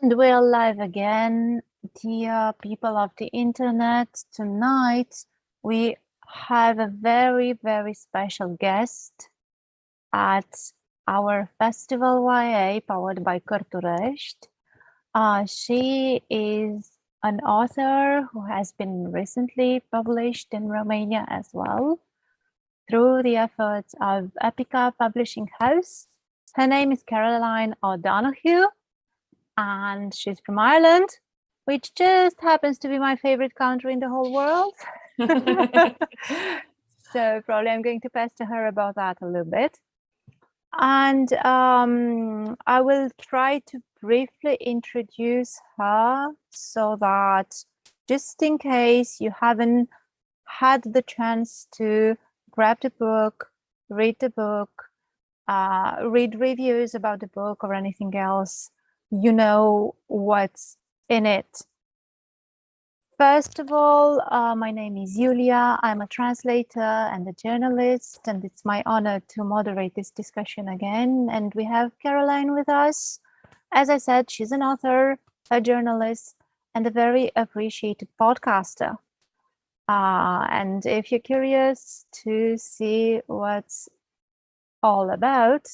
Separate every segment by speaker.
Speaker 1: And we're live again, dear people of the internet. Tonight we have a very, very special guest at our FestivalYA powered by Carturesti. She is an author who has been recently published in Romania as well through the efforts of Epica Publishing House. Her name is Caroline O'Donoghue, and she's from Ireland, which just happens to be my favorite country in the whole world. So probably I'm going to pester her about that a little bit. And I will try to briefly introduce her so that just in case you haven't had the chance to grab the book, read the book, read reviews about the book or anything else, you know what's in it. First of all, my name is Julia. I'm a translator and a journalist, and it's my honor to moderate this discussion again. And we have Caroline with us. As I said, she's an author, a journalist, and a very appreciated podcaster. And if you're curious to see what's all about,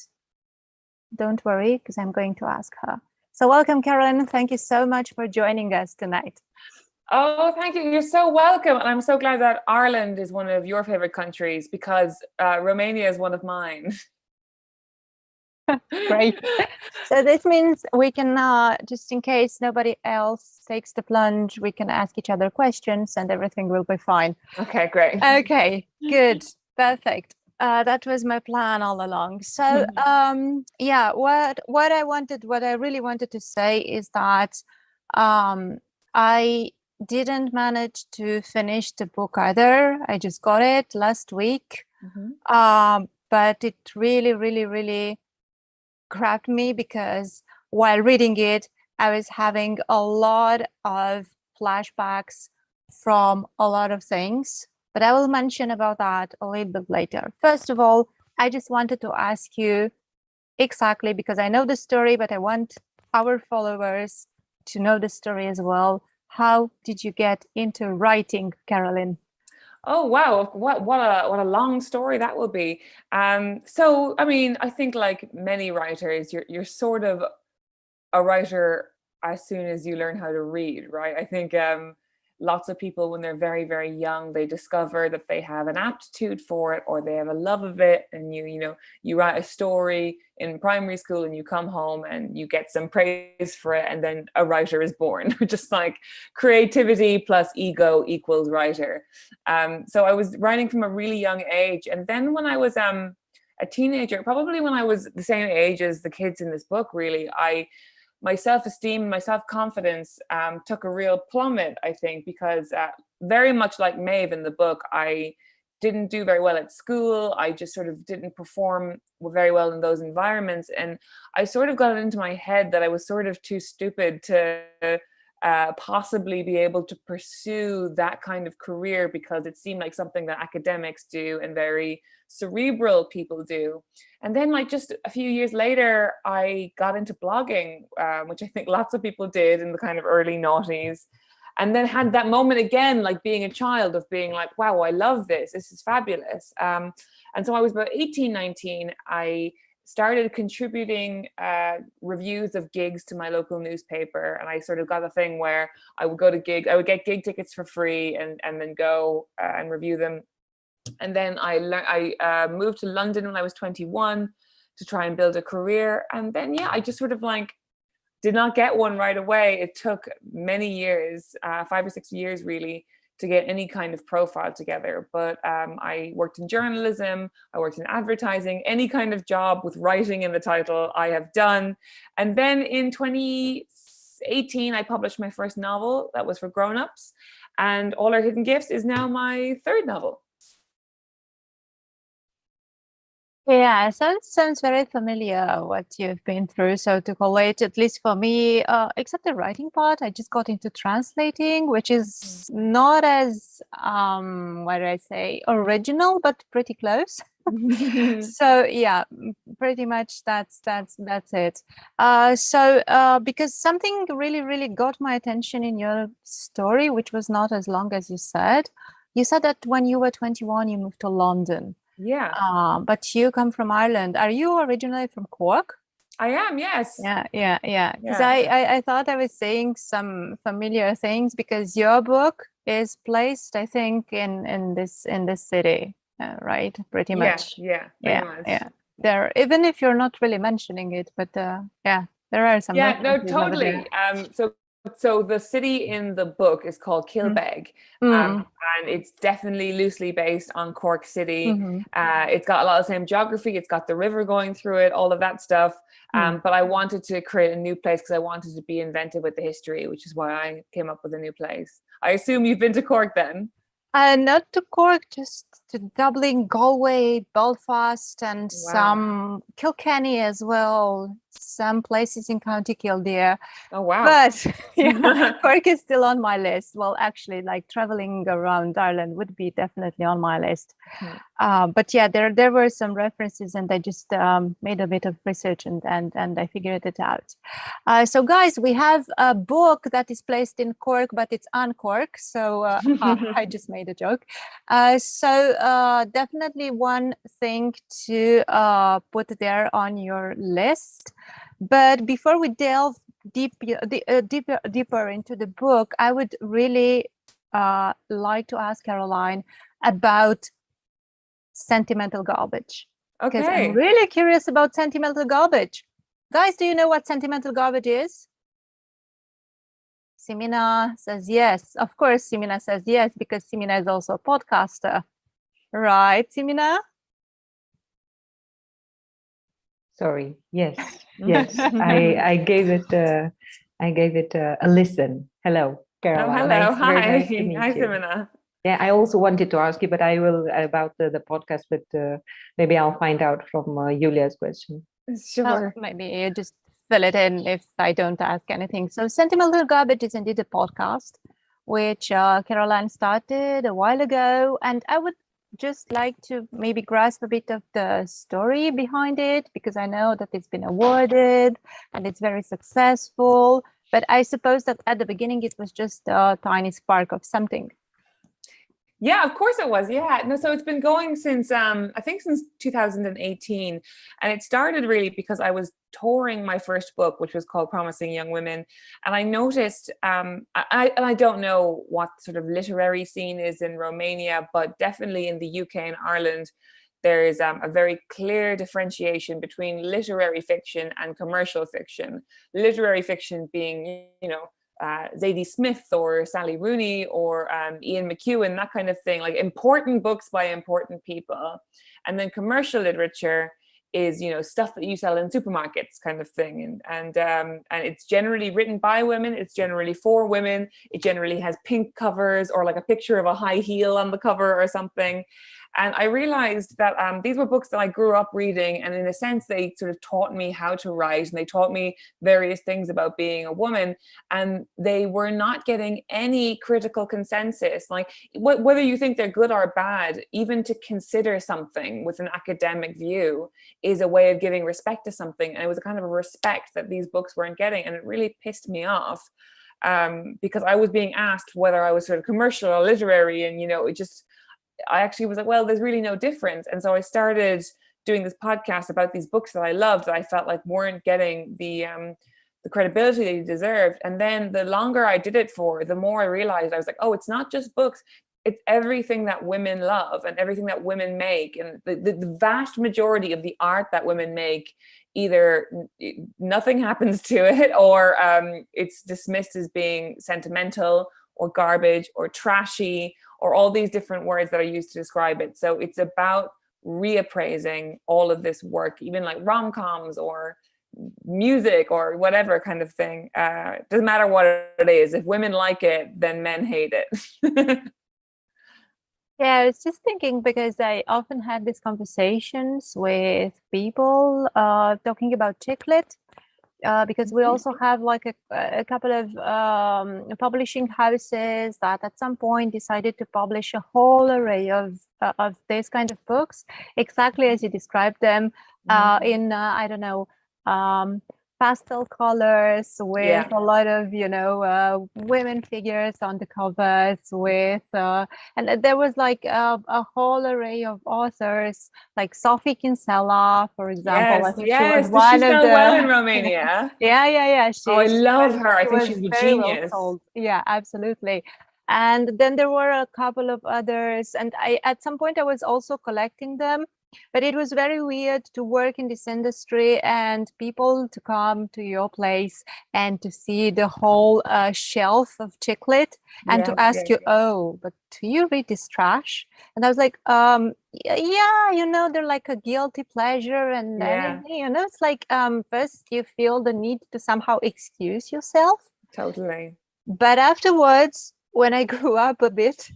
Speaker 1: don't worry, because I'm going to ask her. So welcome, Caroline. Thank you so much for joining us tonight.
Speaker 2: Oh, thank you. You're so welcome. And I'm so glad that Ireland is one of your favorite countries because Romania is one of mine.
Speaker 1: Great. So this means we can, just in case nobody else takes the plunge, we can ask each other questions and everything will be fine.
Speaker 2: Okay, great.
Speaker 1: Okay, good. Perfect. That was my plan all along. So yeah, what I really wanted to say is that I didn't manage to finish the book either. I just got it last week. But it really grabbed me because while reading it, I was having a lot of flashbacks from a lot of things. But I will mention about that a little bit later. First of all, I just wanted to ask you exactly, because I know the story, but I want our followers to know the story as well. How did you get into writing, Caroline?
Speaker 2: Oh, wow. What a long story that will be. So, I mean, I think like many writers, you're sort of a writer as soon as you learn how to read, right? I think lots of people, when they're very, very young, they discover that they have an aptitude for it or they have a love of it. And you write a story in primary school and you come home and you get some praise for it. And then a writer is born, just like creativity plus ego equals writer. So I was writing from a really young age. And then when I was a teenager, probably when I was the same age as the kids in this book, really, my self-esteem, my self-confidence took a real plummet, I think, because very much like Maeve in the book, I didn't do very well at school. I just sort of didn't perform very well in those environments. And I sort of got it into my head that I was sort of too stupid to possibly be able to pursue that kind of career because it seemed like something that academics do and very cerebral people do. And then like just a few years later, I got into blogging, which I think lots of people did in the kind of early noughties. And then had that moment again, like being a child of being like, wow, I love this. This is fabulous. And so I was about 18, 19. I started contributing reviews of gigs to my local newspaper. And I sort of got a thing where I would go to gigs, I would get gig tickets for free and then go and review them. And then I moved to London when I was 21 to try and build a career. And then, yeah, I just sort of like did not get one right away. It took many years, 5 or 6 years really, to get any kind of profile together. But I worked in journalism, I worked in advertising, any kind of job with writing in the title I have done. And then in 2018, I published my first novel that was for grown-ups. And All Our Hidden Gifts is now my third novel.
Speaker 1: Yeah, sounds very familiar what you've been through. So to collate, at least for me, except the writing part, I just got into translating, which is not as, what do I say, original, but pretty close. So yeah, pretty much that's it. Because something really got my attention in your story, which was not as long as you said. You said that when you were 21, you moved to London.
Speaker 2: Yeah.
Speaker 1: But you come from Ireland. Are you originally from Cork?
Speaker 2: I am, yes.
Speaker 1: Yeah. Because I thought I was saying some familiar things, because your book is placed, I think, in this city, right? Pretty much.
Speaker 2: Yeah. Pretty much.
Speaker 1: There, even if you're not really mentioning it, but there are some.
Speaker 2: Yeah, no, totally. So the city in the book is called Kilbeg, and it's definitely loosely based on Cork City. It's got a lot of the same geography. It's got the river going through it, all of that stuff. But I wanted to create a new place because I wanted to be inventive with the history, which is why I came up with a new place. I assume you've been to Cork then?
Speaker 1: Not to Cork, just to Dublin, Galway, Belfast, and some Kilkenny as well. Some places in County Kildare.
Speaker 2: Oh wow!
Speaker 1: But Cork is still on my list. Well, actually, like traveling around Ireland would be definitely on my list. But yeah, there were some references, and I just made a bit of research and I figured it out. So guys, we have a book that is placed in Cork, but it's on Cork. So I just made a joke. So definitely one thing to put there on your list. But before we delve deeper into the book, I would really like to ask Caroline about Sentimental Garbage. Because I'm really curious about Sentimental Garbage. Guys, do you know what Sentimental Garbage is? Simina says yes. Of course, Simina says yes, because Simina is also a podcaster. Right, Simina?
Speaker 3: Sorry. Yes. I gave it a listen. Hello, Caroline.
Speaker 2: Oh, hello. Hi.
Speaker 3: Nice to meet
Speaker 2: Hi,
Speaker 3: you.
Speaker 2: Simina.
Speaker 3: Yeah, I also wanted to ask you, but I will about the podcast. But maybe I'll find out from Julia's question.
Speaker 2: Sure.
Speaker 1: Maybe you just fill it in if I don't ask anything. So, Sentimental Garbage is indeed a podcast which Caroline started a while ago, and I would just like to maybe grasp a bit of the story behind it, because I know that it's been awarded and it's very successful, but I suppose that at the beginning it was just a tiny spark of something.
Speaker 2: Yeah, of course it was. Yeah, no, so it's been going since I think since 2018, and it started really because I was touring my first book, which was called Promising Young Women, and I noticed I don't know what sort of literary scene is in Romania, but definitely in the UK and Ireland, there is a very clear differentiation between literary fiction and commercial fiction. Literary fiction being, Zadie Smith or Sally Rooney or Ian McEwan, that kind of thing, like important books by important people. And then commercial literature is, stuff that you sell in supermarkets kind of thing. And it's generally written by women. It's generally for women. It generally has pink covers or like a picture of a high heel on the cover or something. And I realized that these were books that I grew up reading, and in a sense, they sort of taught me how to write, and they taught me various things about being a woman, and they were not getting any critical consensus. Like whether you think they're good or bad, even to consider something with an academic view is a way of giving respect to something. And it was a kind of a respect that these books weren't getting, and it really pissed me off because I was being asked whether I was sort of commercial or literary, and I actually was like, well, there's really no difference. And so I started doing this podcast about these books that I loved, that I felt like weren't getting the credibility they deserved. And then the longer I did it for, the more I realized I was like, oh, it's not just books. It's everything that women love and everything that women make. And the vast majority of the art that women make, either nothing happens to it or it's dismissed as being sentimental or garbage or trashy, or all these different words that are used to describe it. So it's about reappraising all of this work, even like rom-coms or music or whatever kind of thing. Doesn't matter what it is. If women like it, then men hate it.
Speaker 1: Yeah, I was just thinking, because I often had these conversations with people talking about chick lit. Because we also have like a couple of publishing houses that at some point decided to publish a whole array of this kind of books, exactly as you described them, in I don't know, pastel colors with a lot of women figures on the covers with and there was like a whole array of authors like Sophie Kinsella, for example. I think she was one
Speaker 2: she's
Speaker 1: of
Speaker 2: done
Speaker 1: the
Speaker 2: well in Romania.
Speaker 1: yeah
Speaker 2: I love her. I think she's a genius.
Speaker 1: Yeah, absolutely. And then there were a couple of others, and I at some point I was also collecting them. But it was very weird to work in this industry and people to come to your place and to see the whole shelf of chick lit and to ask you, oh, but do you read this trash? And I was like, yeah, they're like a guilty pleasure. And then, it's like, first you feel the need to somehow excuse yourself.
Speaker 2: Totally.
Speaker 1: But afterwards, when I grew up a bit,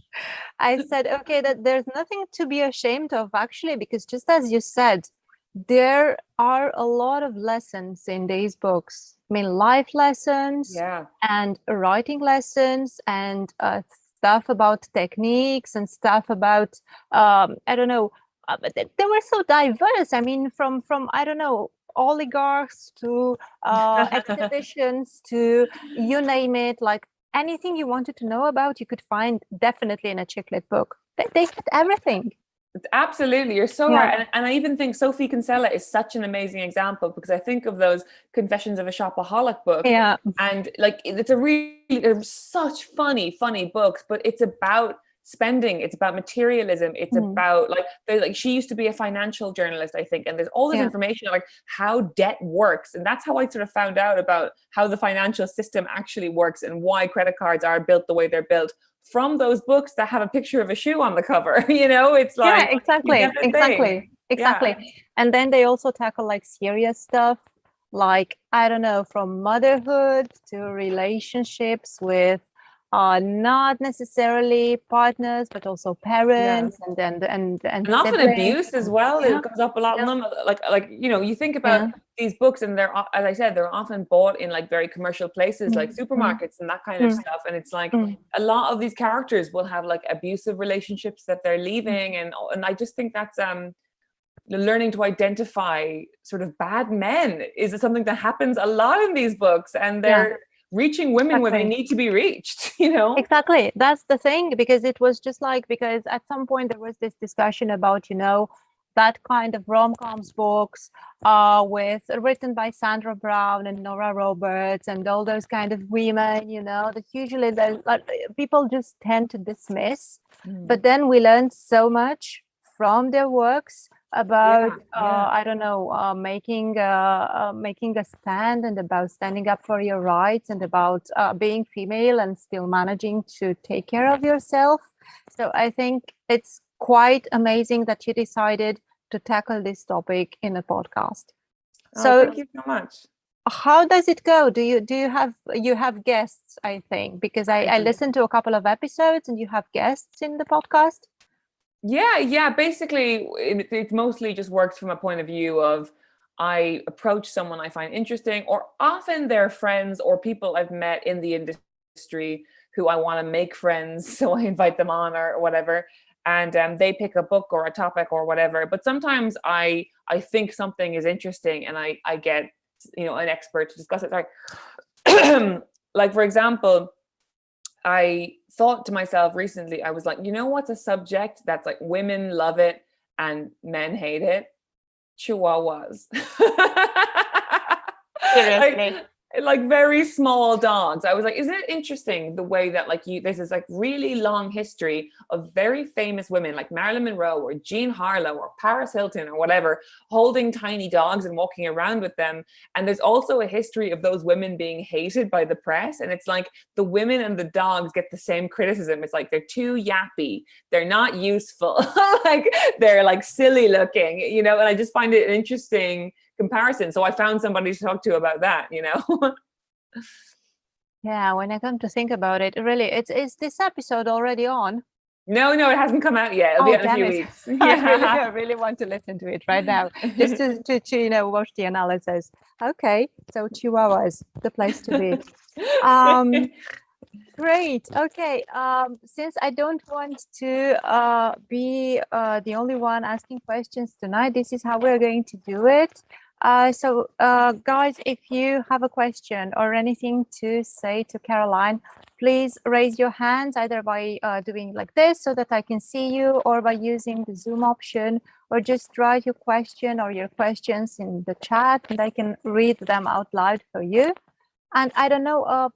Speaker 1: I said, okay, that there's nothing to be ashamed of, actually, because just as you said, there are a lot of lessons in these books. I mean, life lessons and writing lessons and stuff about techniques and stuff about, I don't know, but they were so diverse. I mean, from I don't know, oligarchs to exhibitions to you name it, like anything you wanted to know about, you could find definitely in a chick lit book. They had everything.
Speaker 2: Absolutely, you're so right. And I even think Sophie Kinsella is such an amazing example, because I think of those Confessions of a Shopaholic book. Yeah. And like, they're such funny books, but it's about spending, it's about materialism, it's about like she used to be a financial journalist, I think, and there's all this information like how debt works, and that's how I sort of found out about how the financial system actually works and why credit cards are built the way they're built, from those books that have a picture of a shoe on the cover. It's like
Speaker 1: exactly. And then they also tackle like serious stuff, like I don't know, from motherhood to relationships with not necessarily partners, but also parents and
Speaker 2: often siblings. Abuse as well. It comes up a lot in them. Like you think about these books, and they're, as I said, they're often bought in like very commercial places like supermarkets and that kind of stuff. And it's like a lot of these characters will have like abusive relationships that they're leaving, and I just think that's learning to identify sort of bad men is something that happens a lot in these books, and they're reaching women where they need to be reached,
Speaker 1: Exactly. That's the thing, because it was just like, because at some point there was this discussion about, that kind of rom-coms books written by Sandra Brown and Nora Roberts and all those kind of women, that usually people just tend to dismiss. But then we learned so much from their works about I don't know, making a stand, and about standing up for your rights, and about being female and still managing to take care of yourself. So I think it's quite amazing that you decided to tackle this topic in a podcast. So
Speaker 2: thank you so much.
Speaker 1: How does it go? Do you have guests? I think, because I listened to a couple of episodes, and you have guests in the podcast.
Speaker 2: Yeah. Basically, it mostly just works from a point of view of I approach someone I find interesting, or often they're friends or people I've met in the industry who I want to make friends. So I invite them on or whatever. And they pick a book or a topic or whatever. But sometimes I think something is interesting, and I get an expert to discuss it. Sorry. Like, for example, I thought to myself recently, I was like, what's a subject that's like women love it and men hate it? Chihuahuas.
Speaker 1: Seriously.
Speaker 2: Like very small dogs. I was like, isn't it interesting the way that this is like really long history of very famous women like Marilyn Monroe or Jean Harlow or Paris Hilton or whatever, holding tiny dogs and walking around with them. And there's also a history of those women being hated by the press. And it's like the women and the dogs get the same criticism. It's like, they're too yappy. They're not useful. Like they're like silly looking, and I just find it an interesting comparison. So I found somebody to talk to about that,
Speaker 1: Yeah, when I come to think about it, really, is this episode already on?
Speaker 2: No, it hasn't come out yet. It'll be out in a few weeks.
Speaker 1: I really want to listen to it right now, just to watch the analysis. Okay, so Chihuahuas, the place to be. Great. Okay. Since I don't want to be the only one asking questions tonight, this is how we're going to do it. So, guys, if you have a question or anything to say to Caroline, please raise your hands either by doing like this so that I can see you, or by using the Zoom option, or just write your question or your questions in the chat and I can read them out loud for you. And I don't know,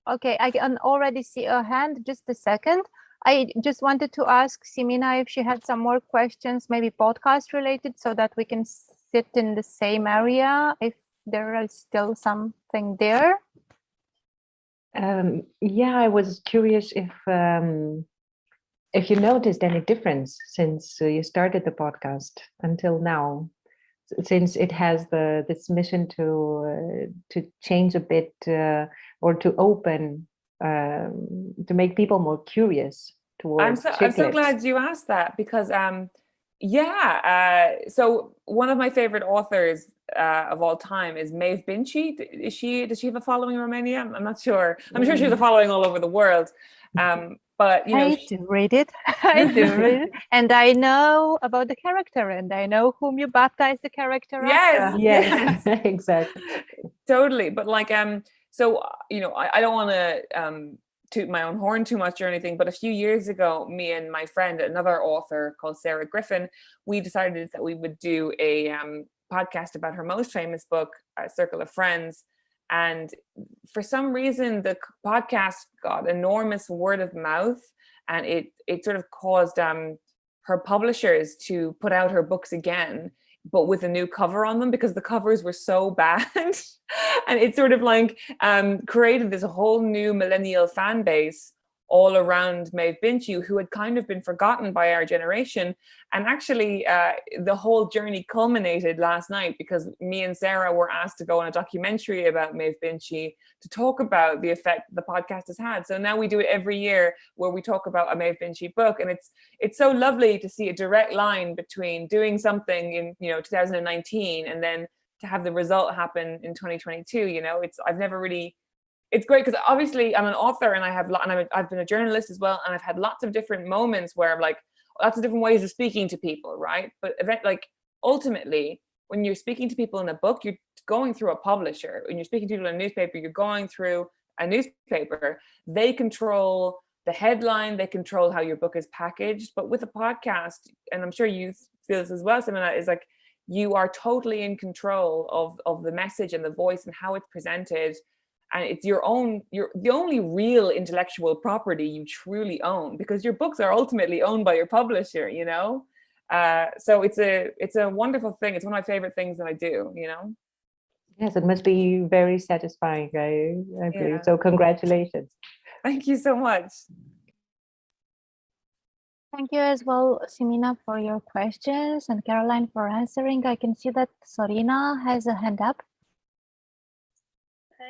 Speaker 1: okay, I can already see a hand. Just a second. I just wanted to ask Simina if she had some more questions, maybe podcast related, so that we can sit in the same area if there is still something there.
Speaker 3: Yeah, I was curious if you noticed any difference since you started the podcast until now, since it has this mission to change a bit or to open, to make people more curious towards.
Speaker 2: I'm so glad you asked that, because so one of my favorite authors of all time is Maeve Binchy. Does she have a following in Romania? I'm not sure. I'm sure she has a following all over the world. But you know,
Speaker 1: I do read it. I do read it, and I know about the character, and I know whom you baptized the character.
Speaker 2: Yes,
Speaker 3: yes, exactly,
Speaker 2: totally. But like, so you know, I don't want to toot my own horn too much or anything, but a few years ago, me and my friend, another author called Sarah Griffin, we decided that we would do a podcast about her most famous book, Circle of Friends. And for some reason, the podcast got enormous word of mouth, and it sort of caused her publishers to put out her books again, but with a new cover on them, because the covers were so bad. And it sort of like created this whole new millennial fan base all around Maeve Binchy, who had kind of been forgotten by our generation. And actually, the whole journey culminated last night, because me and Sarah were asked to go on a documentary about Maeve Binchy to talk about the effect the podcast has had. So now we do it every year, where we talk about a Maeve Binchy book, and it's so lovely to see a direct line between doing something in 2019 and then to have the result happen in 2022. It's great, because obviously I'm an author, and I've been a journalist as well, and I've had lots of different moments where I'm like, lots of different ways of speaking to people, right? But ultimately, when you're speaking to people in a book, you're going through a publisher. When you're speaking to people in a newspaper, you're going through a newspaper. They control the headline, they control how your book is packaged. But with a podcast, and I'm sure you feel this as well, Simona, is like you are totally in control of the message and the voice and how it's presented. And it's you're the only real intellectual property you truly own, because your books are ultimately owned by your publisher, so it's a wonderful thing. It's one of my favorite things that I do,
Speaker 3: Yes, it must be very satisfying, I believe.
Speaker 2: Yeah.
Speaker 3: So congratulations.
Speaker 2: Thank you so much.
Speaker 1: Thank you as well, Simina, for your questions, and Caroline for answering. I can see that Sorina has a hand up.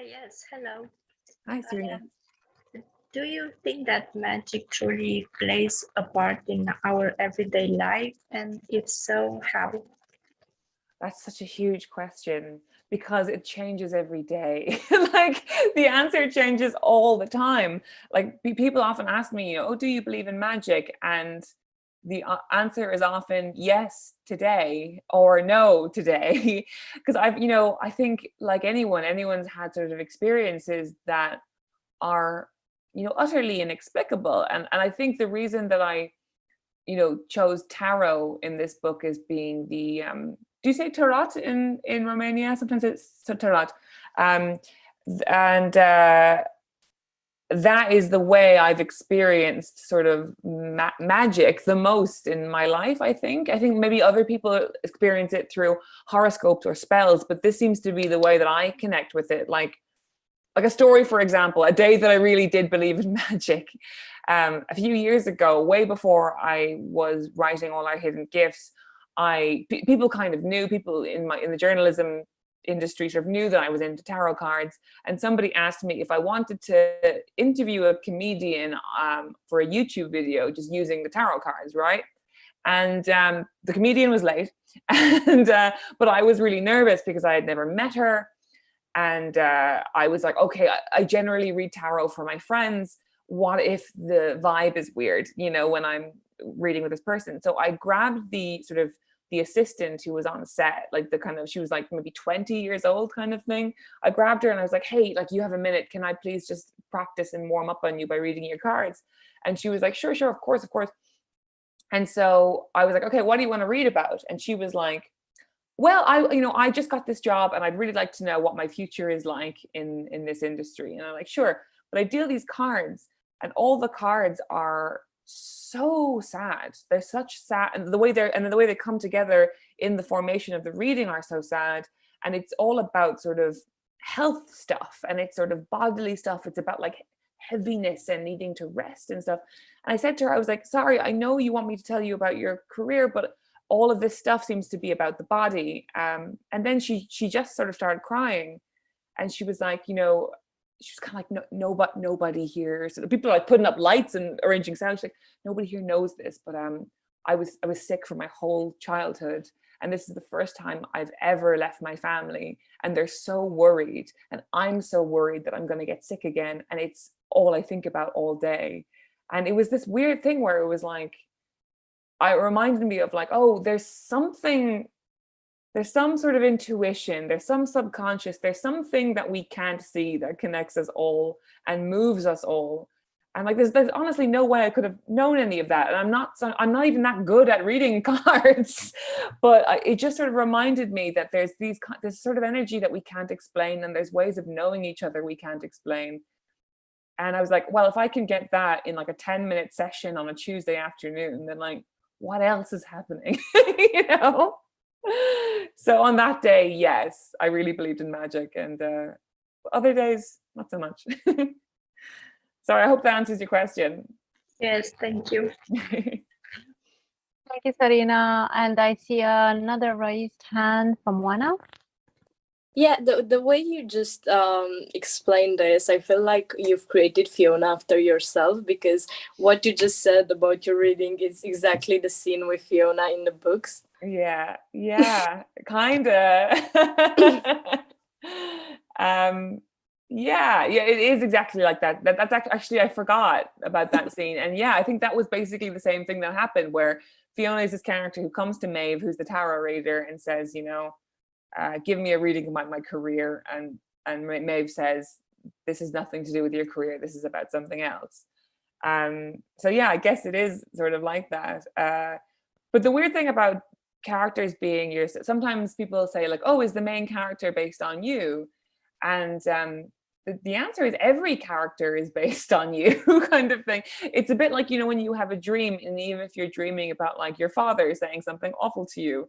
Speaker 4: Yes, hello.
Speaker 2: Hi, Serena.
Speaker 4: Do you think that magic truly plays a part in our everyday life? And if so, how?
Speaker 2: That's such a huge question, because it changes every day. Like the answer changes all the time. Like people often ask me, do you believe in magic? And the answer is often yes today or no today. Because I think like anyone's had sort of experiences that are, utterly inexplicable. And I think the reason that I, chose tarot in this book as being the, do you say tarot in Romania? Sometimes it's tarot. That is the way I've experienced sort of magic the most in my life, I think. I think maybe other people experience it through horoscopes or spells, but this seems to be the way that I connect with it. Like a story, for example, a day that I really did believe in magic. A few years ago, way before I was writing All Our Hidden Gifts, people kind of knew, people in the journalism industry sort of knew that I was into tarot cards, and somebody asked me if I wanted to interview a comedian for a YouTube video just using the tarot cards, right? And the comedian was late, and but I was really nervous because I had never met her, And I was like, okay, I generally read tarot for my friends. What if the vibe is weird, when I'm reading with this person? So I grabbed the assistant who was on set, like she was like maybe 20 years old kind of thing. I grabbed her and I was like, hey, like, you have a minute. Can I please just practice and warm up on you by reading your cards? And she was like, sure, of course. And so I was like, okay, what do you want to read about? And she was like, well, I just got this job and I'd really like to know what my future is like in this industry. And I'm like, sure. But I deal these cards and all the cards are so sad. They're such sad, and the way they come together in the formation of the reading are so sad. And it's all about sort of health stuff, and it's sort of bodily stuff. It's about like heaviness and needing to rest and stuff. And I said to her, I was like, sorry, I know you want me to tell you about your career, but all of this stuff seems to be about the body. And then she just sort of started crying, and she was like, she was kind of like, nobody here. So people are like putting up lights and arranging sound. She's like, nobody here knows this, but I was sick for my whole childhood, and this is the first time I've ever left my family, and they're so worried, and I'm so worried that I'm going to get sick again, and it's all I think about all day. And it was this weird thing where it was like, it reminded me of like, oh, there's some sort of intuition, there's some subconscious, there's something that we can't see that connects us all and moves us all. And like, there's honestly no way I could have known any of that. And I'm not even that good at reading cards, but it just sort of reminded me that there's this sort of energy that we can't explain, and there's ways of knowing each other we can't explain. And I was like, well, if I can get that in like a 10-minute session on a Tuesday afternoon, then like, what else is happening? So on that day, yes, I really believed in magic, and other days, not so much. Sorry, I hope that answers your question.
Speaker 4: Yes, thank you.
Speaker 1: Thank you, Sarina. And I see another raised hand from Juana.
Speaker 5: Yeah, the way you just explained this, I feel like you've created Fiona after yourself, because what you just said about your reading is exactly the scene with Fiona in the books.
Speaker 2: Yeah, kinda. Yeah, it is exactly like that. That's actually, I forgot about that scene. And yeah, I think that was basically the same thing that happened, where Fiona is this character who comes to Maeve, who's the tarot reader, and says, give me a reading about my career. And Maeve says, this has nothing to do with your career. This is about something else. So yeah, I guess it is sort of like that. But the weird thing about characters being sometimes people say like, oh, is the main character based on you? And the answer is every character is based on you, kind of thing. It's a bit like, when you have a dream, and even if you're dreaming about like your father saying something awful to you,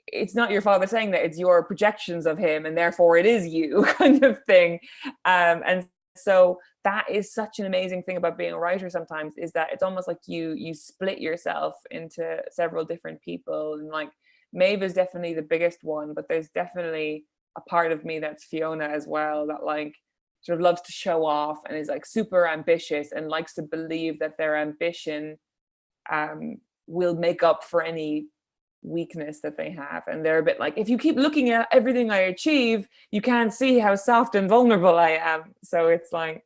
Speaker 2: it's not your father saying that, it's your projections of him, and therefore it is you, kind of thing. And so that is such an amazing thing about being a writer sometimes, is that it's almost like you split yourself into several different people. And like, Maeve is definitely the biggest one, but there's definitely a part of me that's Fiona as well, that like sort of loves to show off and is like super ambitious and likes to believe that their ambition will make up for any weakness that they have. And they're a bit like, if you keep looking at everything I achieve, you can't see how soft and vulnerable I am. So it's like,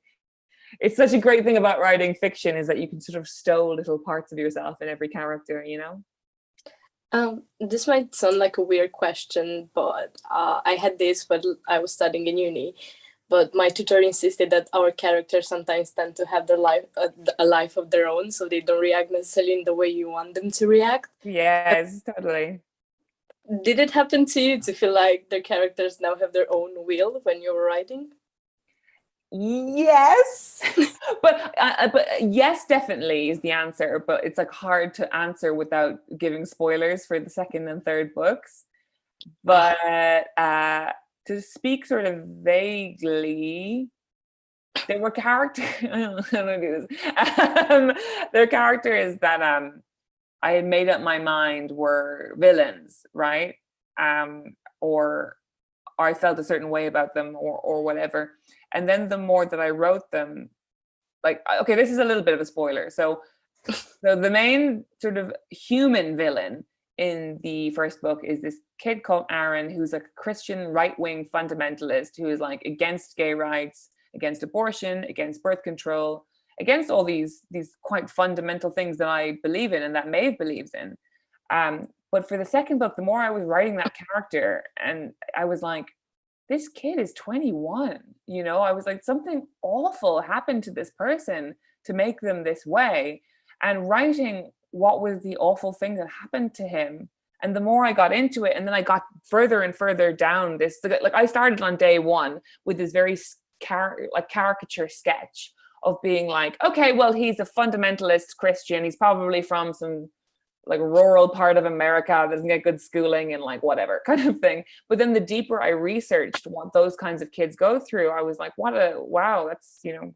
Speaker 2: it's such a great thing about writing fiction, is that you can sort of stow little parts of yourself in every character,
Speaker 5: This might sound like a weird question, but I had this when I was studying in uni. But my tutor insisted that our characters sometimes tend to have a life of their own, so they don't react necessarily in the way you want them to react.
Speaker 2: Yes, totally.
Speaker 5: Did it happen to you to feel like their characters now have their own will when you were writing?
Speaker 2: Yes, but yes, definitely is the answer. But it's like hard to answer without giving spoilers for the second and third books. But to speak sort of vaguely, there were characters. I don't do this. There are characters that I had made up my mind were villains, right? Or I felt a certain way about them, or whatever. And then the more that I wrote them, like, okay, this is a little bit of a spoiler. So the main sort of human villain in the first book is this kid called Aaron, who's a Christian right-wing fundamentalist who is like against gay rights, against abortion, against birth control, against all these quite fundamental things that I believe in and that Maeve believes in. But for the second book, the more I was writing that character, and I was like, this kid is 21, you know, I was like, something awful happened to this person to make them this way. And writing what was the awful thing that happened to him. And the more I got into it, and then I got further and further down this, like I started on day one with this very caricature sketch of being like, okay, well, he's a fundamentalist Christian. He's probably from some like rural part of America, doesn't get good schooling and like whatever kind of thing. But then the deeper I researched what those kinds of kids go through, I was like, wow, that's, you know.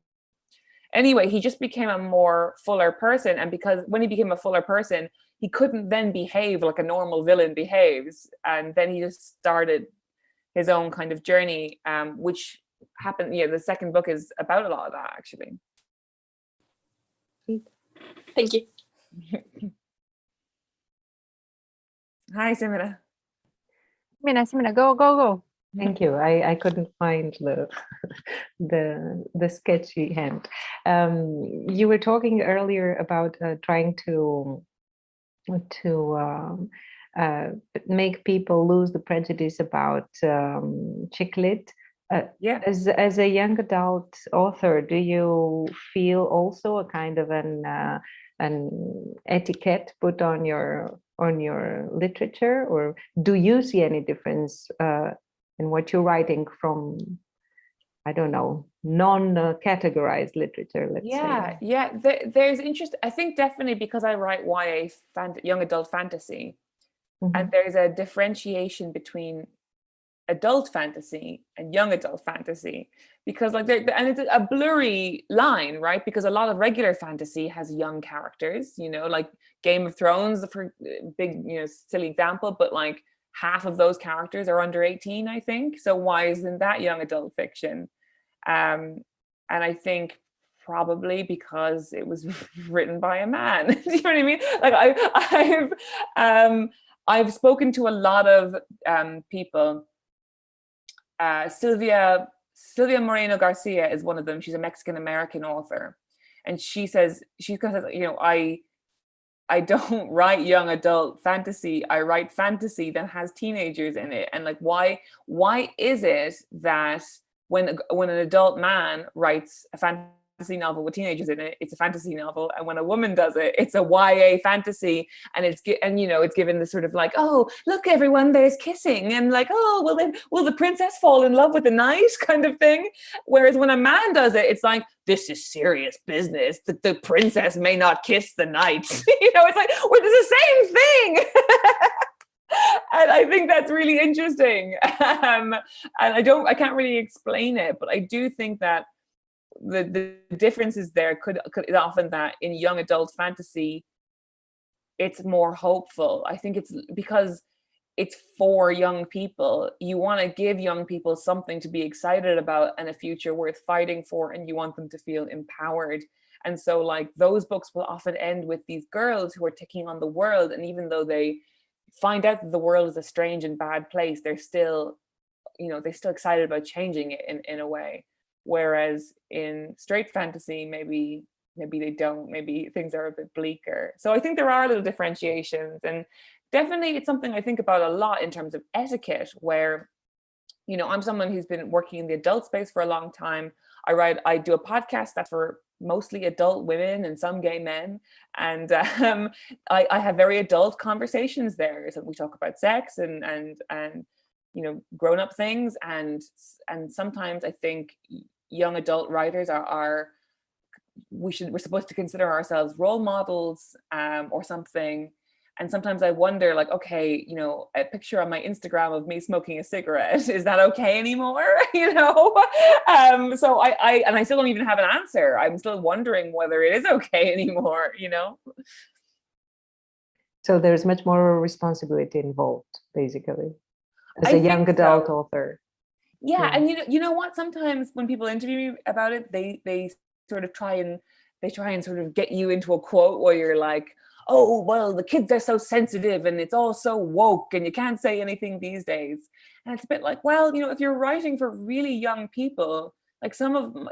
Speaker 2: Anyway, he just became a more fuller person. And because when he became a fuller person, he couldn't then behave like a normal villain behaves. And then he just started his own kind of journey, which happened, the second book is about a lot of that, actually.
Speaker 5: Thank you.
Speaker 2: Hi, Simina.
Speaker 1: Simina, go.
Speaker 3: Thank you. I couldn't find the sketchy hand. You were talking earlier about trying to make people lose the prejudice about chick lit.
Speaker 2: Yeah.
Speaker 3: As a young adult author, do you feel also a kind of an etiquette put on your literature, or do you see any difference in what you're writing from, I don't know, non-categorized literature, let's say?
Speaker 2: Yeah. There's interest. I think definitely because I write YA young adult fantasy, and there's a differentiation between adult fantasy and young adult fantasy, because like and it's a blurry line, right? Because a lot of regular fantasy has young characters, like Game of Thrones, for big, silly example, but like half of those characters are under 18, I think. So why isn't that young adult fiction? And I think probably because it was written by a man. Do you know what I mean? Like I've spoken to a lot of people. Silvia Moreno Garcia is one of them. She's a Mexican American author, and she says, I don't write young adult fantasy. I write fantasy that has teenagers in it. And like, why is it that when an adult man writes a fantasy novel with teenagers in it, it's a fantasy novel, and when a woman does it, it's a YA fantasy, and it's given this sort of like, oh, look, everyone, there's kissing, and like, oh, will the princess fall in love with the knight kind of thing. Whereas when a man does it, it's like, this is serious business. The princess may not kiss the knight. It's like, well, it's the same thing. And I think that's really interesting. And I can't really explain it, but I do think that the differences there could often that in young adult fantasy, it's more hopeful. I think it's because it's for young people. You want to give young people something to be excited about and a future worth fighting for, and you want them to feel empowered. And so like those books will often end with these girls who are taking on the world, and even though they find out that the world is a strange and bad place, they're still excited about changing it in a way. Whereas in straight fantasy, maybe they don't, maybe things are a bit bleaker. So I think there are little differentiations, and definitely it's something I think about a lot in terms of etiquette, where, I'm someone who's been working in the adult space for a long time. I do a podcast that's for mostly adult women and some gay men. And I have very adult conversations there. So we talk about sex and grown-up things. And sometimes I think young adult writers we're supposed to consider ourselves role models or something. And sometimes I wonder, like, okay, a picture on my Instagram of me smoking a cigarette, is that okay anymore? So I still don't even have an answer. I'm still wondering whether it is okay anymore,
Speaker 3: So there's much more responsibility involved, basically, as a young adult author.
Speaker 2: Yeah, and you know what? Sometimes when people interview me about it, they sort of try and sort of get you into a quote where you're like, oh, well, the kids are so sensitive and it's all so woke and you can't say anything these days. And it's a bit like, well, you know, if you're writing for really young people, like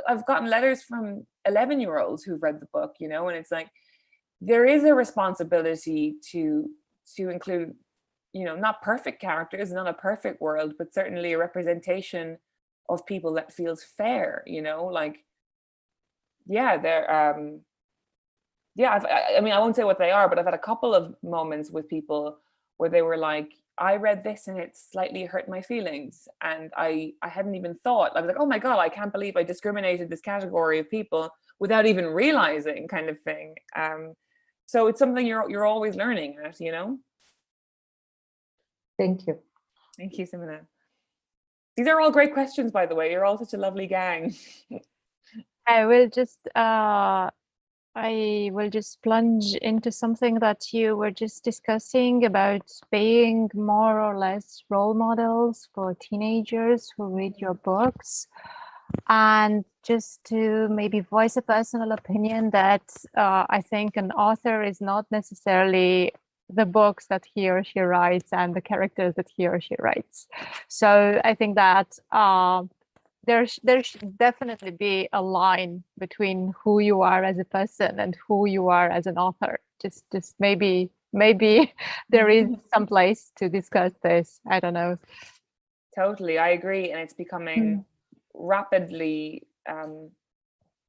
Speaker 2: I've gotten letters from 11-year-olds who've read the book, you know, and it's like, there is a responsibility to include, you know, not perfect characters, not a perfect world, but certainly a representation of people that feels fair, you know, like, yeah, they're, I mean, I won't say what they are, but I've had a couple of moments with people where they were like, I read this and it slightly hurt my feelings. And I hadn't even thought, I was like, oh my God, I can't believe I discriminated this category of people without even realizing, kind of thing. So it's something you're always learning at, you know?
Speaker 3: Thank you.
Speaker 2: Thank you, Simona. These are all great questions, by the way. You're all such a lovely gang.
Speaker 1: I will just plunge into something that you were just discussing about being more or less role models for teenagers who read your books. And just to maybe voice a personal opinion that I think an author is not necessarily the books that he or she writes and the characters that he or she writes. So I think that there should definitely be a line between who you are as a person and who you are as an author. Just maybe there is some place to discuss this. I don't know.
Speaker 2: Totally, I agree, and it's becoming rapidly.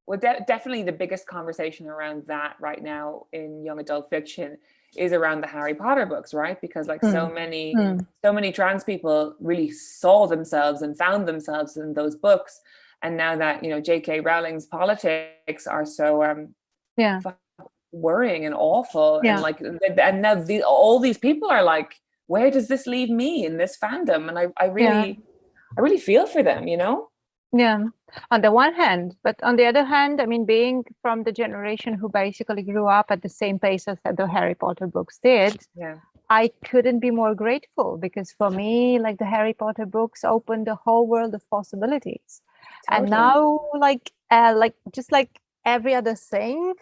Speaker 2: Definitely the biggest conversation around that right now in young adult fiction is around the Harry Potter books, right? Because like so many trans people really saw themselves and found themselves in those books, and now that, you know, J.K. Rowling's politics are so worrying and awful, and like, and now all these people are like, where does this leave me in this fandom? And I really feel for them, you know.
Speaker 1: Yeah, on the one hand, but on the other hand, I mean, being from the generation who basically grew up at the same pace as the Harry Potter books did, I couldn't be more grateful, because for me, like, the Harry Potter books opened a whole world of possibilities. Totally. And now, like just like every other thing,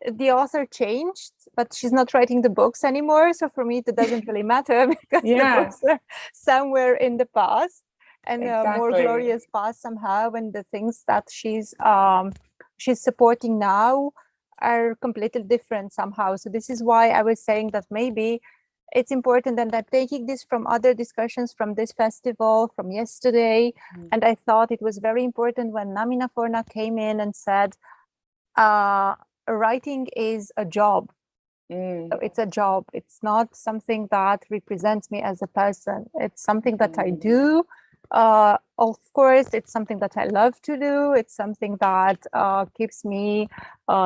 Speaker 1: the author changed, but she's not writing the books anymore. So for me, it doesn't really matter, because the books are somewhere in the past. And a more glorious past somehow, and the things that she's supporting now are completely different somehow. So this is why I was saying that maybe it's important, and I'm taking this from other discussions from this festival, from yesterday. And I thought it was very important when Namina Forna came in and said, writing is a job. So it's a job. It's not something that represents me as a person. It's something that I do. Of course, it's something that I love to do. It's something that keeps me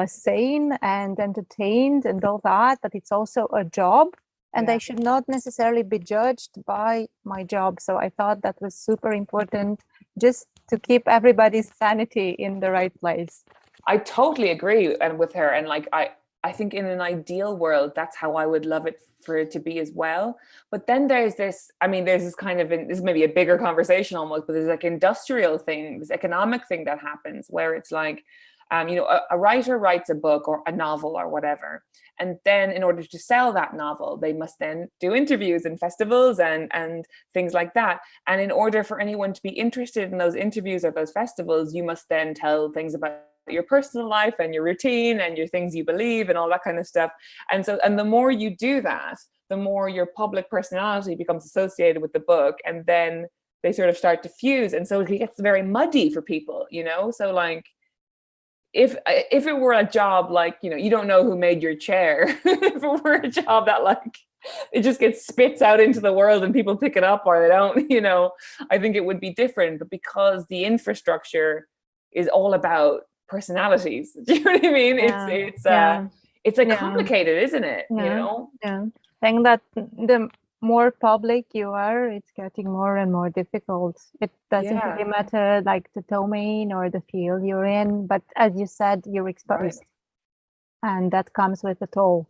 Speaker 1: sane and entertained and all that, but it's also a job, and I should not necessarily be judged by my job. So I thought that was super important, just to keep everybody's sanity in the right place.
Speaker 2: I totally agree with her. And like, I think in an ideal world, that's how I would love it for it to be as well. But then there's this kind of, this is maybe a bigger conversation almost, but there's like industrial thing, this economic thing that happens where it's like, you know, a writer writes a book or a novel or whatever. And then in order to sell that novel, they must then do interviews and festivals and things like that. And in order for anyone to be interested in those interviews or those festivals, you must then tell things about your personal life and your routine and your things you believe and all that kind of stuff. And the more you do that, the more your public personality becomes associated with the book, and then they sort of start to fuse. And so it gets very muddy for people, you know? So like, if it were a job, like, you know, you don't know who made your chair, if it were a job that like, it just gets spits out into the world and people pick it up or they don't, you know, I think it would be different. But because the infrastructure is all about personalities, do you know what I mean? It's like complicated, isn't it? You know?
Speaker 1: Saying that the more public you are, it's getting more and more difficult. It doesn't really matter like the domain or the field you're in, but as you said, you're exposed, and that comes with a toll.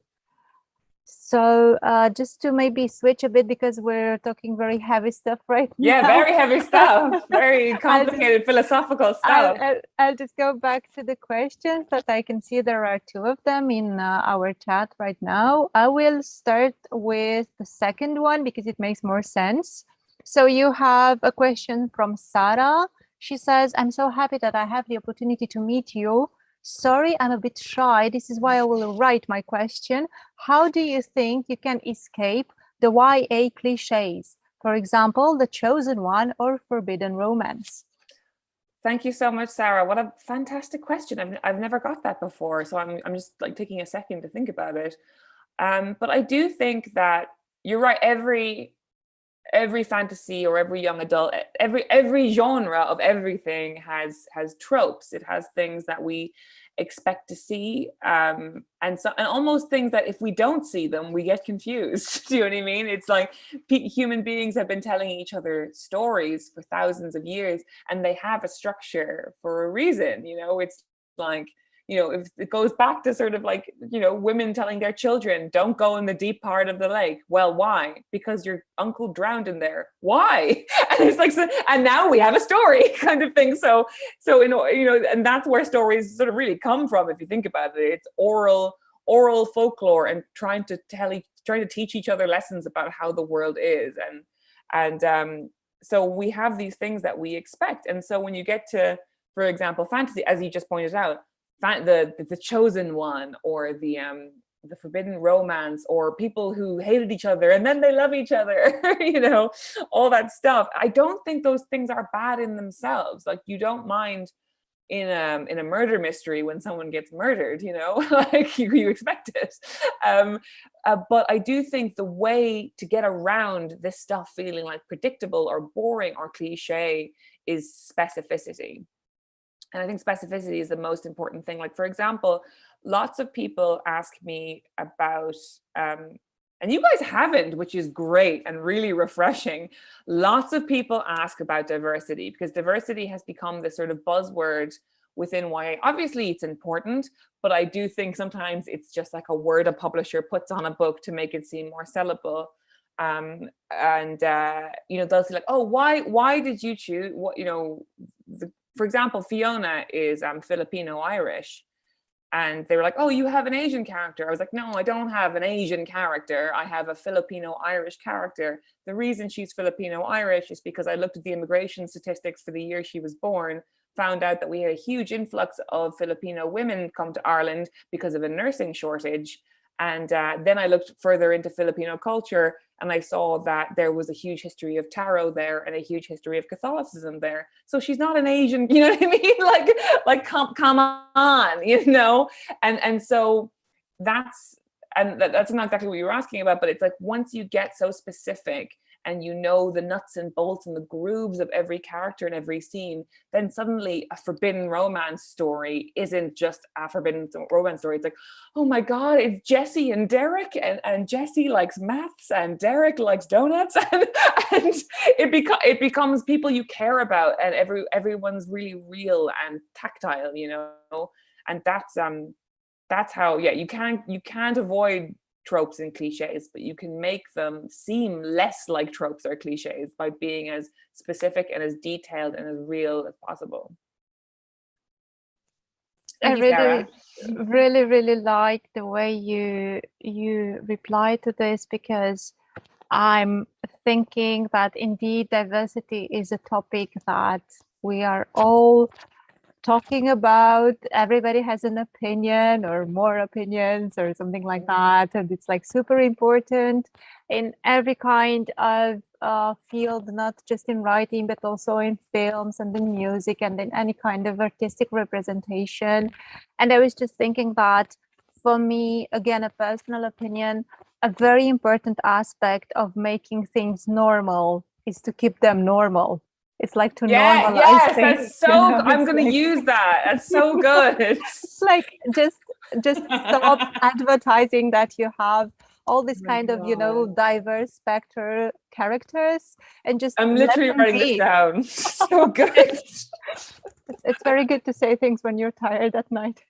Speaker 1: So just to maybe switch a bit, because we're talking very heavy stuff right now.
Speaker 2: Yeah, very heavy stuff, very complicated philosophical stuff.
Speaker 1: I'll just go back to the questions that I can see there are 2 of them in our chat right now. I will start with the second one because it makes more sense. So you have a question from Sarah. She says, I'm so happy that I have the opportunity to meet you. Sorry, I'm a bit shy. This is why I will write my question. How do you think you can escape the YA cliches? For example, The Chosen One or Forbidden Romance?
Speaker 2: Thank you so much, Sarah. What a fantastic question. I've never got that before, so I'm just like taking a second to think about it. But I do think that you're right. Every fantasy or every young adult, every genre of everything has tropes. It has things that we expect to see, and almost things that if we don't see them, we get confused. Do you know what I mean? It's like human beings have been telling each other stories for thousands of years, and they have a structure for a reason. You know, it's like, you know, if it goes back to sort of like, you know, women telling their children, don't go in the deep part of the lake. Well, why? Because your uncle drowned in there. Why? And it's like, and now we have a story kind of thing. So, you know, and that's where stories sort of really come from. If you think about it, it's oral folklore and trying to teach each other lessons about how the world is. And so we have these things that we expect. And so when you get to, for example, fantasy, as you just pointed out, the chosen one, or the forbidden romance, or people who hated each other and then they love each other, you know, all that stuff. I don't think those things are bad in themselves. Like, you don't mind in a murder mystery when someone gets murdered, you know, like you expect it. But I do think the way to get around this stuff feeling like predictable or boring or cliche is specificity. And I think specificity is the most important thing. Like, for example, lots of people ask me about, and you guys haven't, which is great and really refreshing. Lots of people ask about diversity, because diversity has become this sort of buzzword within YA. Obviously, it's important, but I do think sometimes it's just like a word a publisher puts on a book to make it seem more sellable. You know, they'll say like, oh, why did you choose what, you know, for example, Fiona is Filipino-Irish, and they were like, oh, you have an Asian character. I was like, no, I don't have an Asian character. I have a Filipino-Irish character. The reason she's Filipino-Irish is because I looked at the immigration statistics for the year she was born, found out that we had a huge influx of Filipino women come to Ireland because of a nursing shortage. And then I looked further into Filipino culture, and I saw that there was a huge history of tarot there and a huge history of Catholicism there. So she's not an Asian, you know what I mean? Like come on, you know? And so that's not exactly what you were asking about, but it's like, once you get so specific and you know the nuts and bolts and the grooves of every character and every scene, then suddenly a forbidden romance story isn't just a forbidden romance story. It's like, oh my God, it's Jessie and Derek, and Jessie likes maths and Derek likes donuts, and it becomes people you care about, and everyone's really real and tactile, you know. And that's how, yeah, you can't avoid tropes and cliches, but you can make them seem less like tropes or cliches by being as specific and as detailed and as real as possible. Thank you, Sarah.
Speaker 1: really like the way you reply to this, because I'm thinking that indeed diversity is a topic that we are all talking about. Everybody has an opinion or more opinions or something like that, and it's like super important in every kind of field, not just in writing but also in films and in music and in any kind of artistic representation. And I was just thinking that, for me, again, a personal opinion, a very important aspect of making things normal is to keep them normal. It's like to normalize things.
Speaker 2: That's so, you know, I'm going to use that. That's so good.
Speaker 1: It's like, just stop advertising that you have all this kind of, you know, diverse spectrum characters, and just
Speaker 2: I'm literally writing this down. So good.
Speaker 1: It's very good to say things when you're tired at night.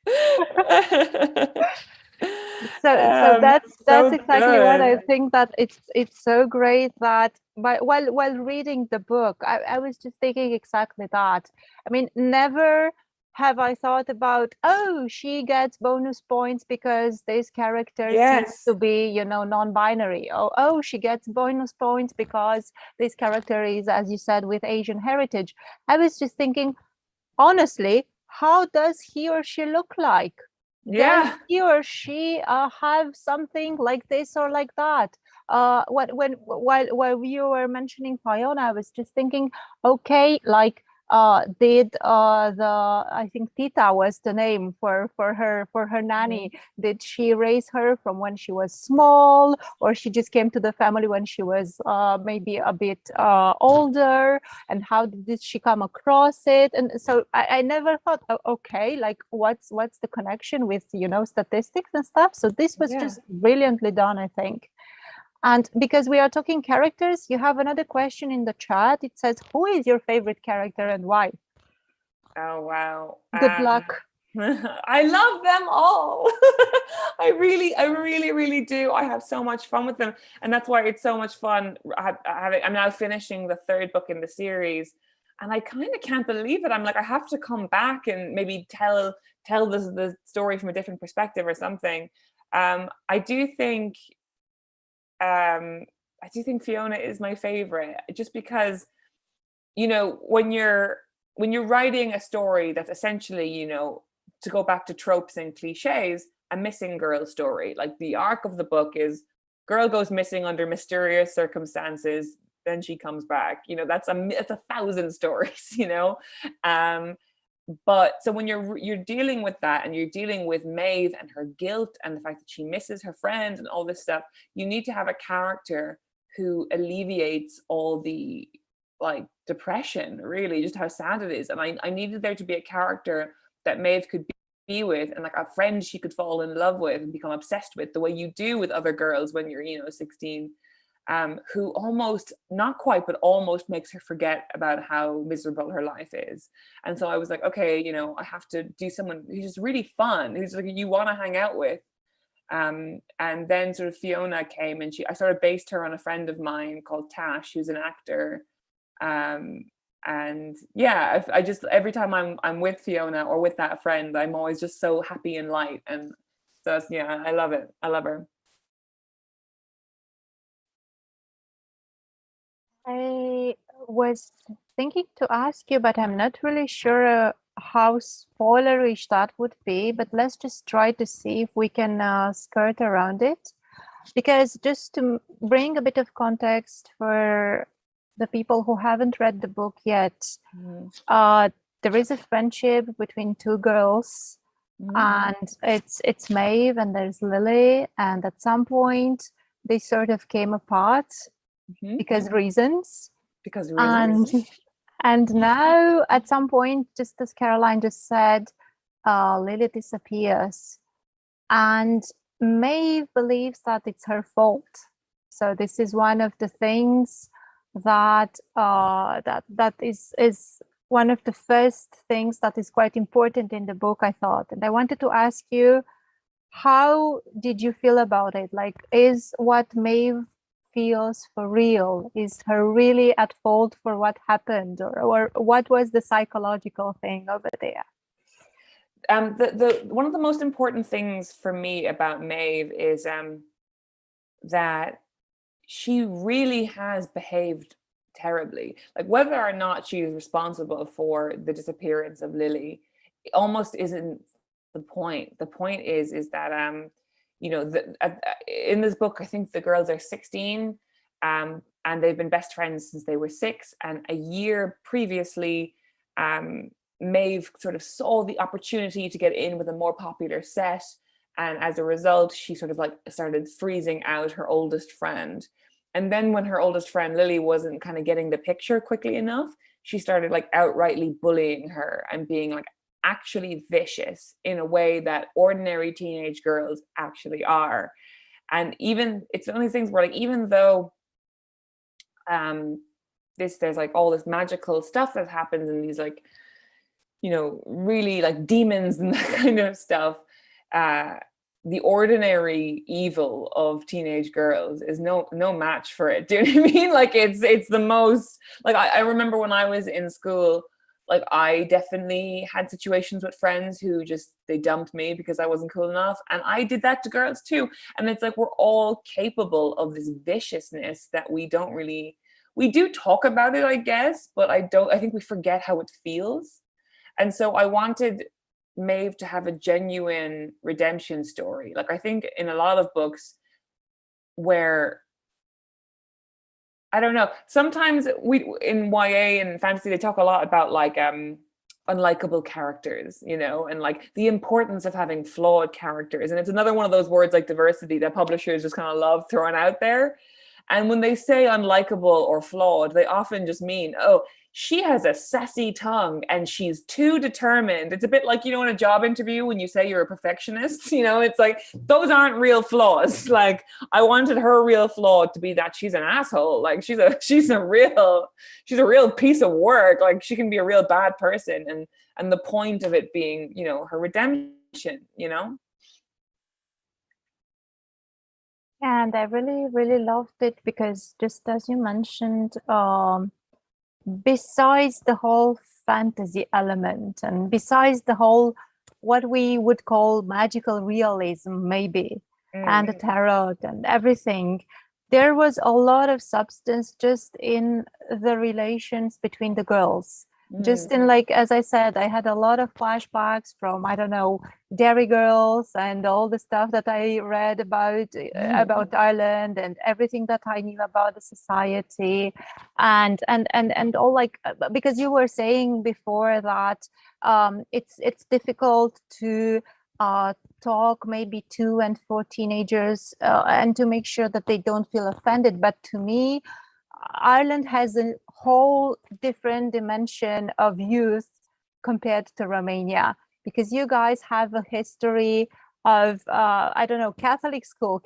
Speaker 1: So that's
Speaker 2: so
Speaker 1: exactly what I
Speaker 2: good.
Speaker 1: think, that it's so great that while reading the book, I was just thinking exactly that. I mean, never have I thought about, oh, she gets bonus points because this character seems
Speaker 2: Yes.
Speaker 1: to be, non-binary. Oh, she gets bonus points because this character is, as you said, with Asian heritage. I was just thinking, honestly, how does he or she look like? Does
Speaker 2: Yeah.
Speaker 1: he or she have something like this or like that? While you were mentioning Fiona, I was just thinking, okay, like did I think Tita was the name for her nanny. Did she raise her from when she was small, or she just came to the family when she was maybe a bit older? And how did she come across it? And so I never thought, okay, like what's the connection with statistics and stuff. So this was just brilliantly done, I think. And because we are talking characters, you have another question in the chat. It says, who is your favorite character and why?
Speaker 2: Oh, wow.
Speaker 1: Good luck.
Speaker 2: I love them all. I really do. I have so much fun with them. And that's why it's so much fun. I'm now finishing the third book in the series. And I kind of can't believe it. I'm like, I have to come back and maybe tell the story from a different perspective or something. I do think Fiona is my favorite, just because, when you're writing a story that's essentially, to go back to tropes and cliches, a missing girl story. Like, the arc of the book is girl goes missing under mysterious circumstances, then she comes back. That's a 1,000 stories, but so when you're dealing with that, and you're dealing with Maeve and her guilt and the fact that she misses her friend and all this stuff, you need to have a character who alleviates all the depression, really, just how sad it is. And I needed there to be a character that Maeve could be with, and like a friend she could fall in love with and become obsessed with, the way you do with other girls when you're 16. Who almost, not quite, but almost makes her forget about how miserable her life is. And so I was like, okay, I have to do someone who's just really fun, who's like you want to hang out with. And then sort of Fiona came, and I sort of based her on a friend of mine called Tash, who's an actor. And yeah, I just, every time I'm with Fiona or with that friend, I'm always just so happy and light. And so I love it. I love her.
Speaker 1: I was thinking to ask you, but I'm not really sure how spoilerish that would be, but let's just try to see if we can skirt around it. Because just to bring a bit of context for the people who haven't read the book yet, there is a friendship between two girls, and it's Maeve and there's Lily, and at some point they sort of came apart. Because reasons. And now at some point, just as Caroline just said, Lily disappears, and Maeve believes that it's her fault. So this is one of the things that that is one of the first things that is quite important in the book, I thought. And I wanted to ask you, how did you feel about it? Like, is what Maeve feels for real? Is her really at fault for what happened, or what was the psychological thing over there?
Speaker 2: The one of the most important things for me about Maeve is that she really has behaved terribly. Like, whether or not she is responsible for the disappearance of Lily, it almost isn't the point. The point is that in this book, I think the girls are 16, and they've been best friends since they were 6. And a year previously, Maeve sort of saw the opportunity to get in with a more popular set, and as a result, she sort of started freezing out her oldest friend. And then when her oldest friend Lily wasn't kind of getting the picture quickly enough, she started outrightly bullying her and being actually vicious in a way that ordinary teenage girls actually are. And even, it's one of these things where even though there's all this magical stuff that happens, and these really demons and that kind of stuff, the ordinary evil of teenage girls is no match for it. Do you know what I mean? Like it's the most, like I remember when I was in school, like I definitely had situations with friends who just, they dumped me because I wasn't cool enough. And I did that to girls too. And it's like, we're all capable of this viciousness that we do talk about it, I guess, but I think we forget how it feels. And so I wanted Maeve to have a genuine redemption story. Like I think in a lot of books where, I don't know, sometimes we in YA and fantasy, they talk a lot about like unlikable characters, you know, and like the importance of having flawed characters. And it's another one of those words like diversity that publishers just kind of love throwing out there. And when they say unlikable or flawed, they often just mean, oh, she has a sassy tongue and she's too determined. It's a bit like, you know, in a job interview when you say you're a perfectionist, you know, it's like, those aren't real flaws. Like I wanted her real flaw to be that she's an asshole. Like she's a real piece of work. Like she can be a real bad person. And the point of it being, you know, her redemption, you know?
Speaker 1: And I really, really loved it because just as you mentioned, besides the whole fantasy element and besides the whole what we would call magical realism maybe and the tarot and everything, there was a lot of substance just in the relations between the girls. Just in, like, as I said, I had a lot of flashbacks from, I don't know, Dairy Girls and all the stuff that I read about Ireland and everything that I knew about the society and all, like, because you were saying before that it's difficult to talk maybe to and for teenagers and to make sure that they don't feel offended. But to me, Ireland has a whole different dimension of youth compared to Romania, because you guys have a history of I don't know, Catholic school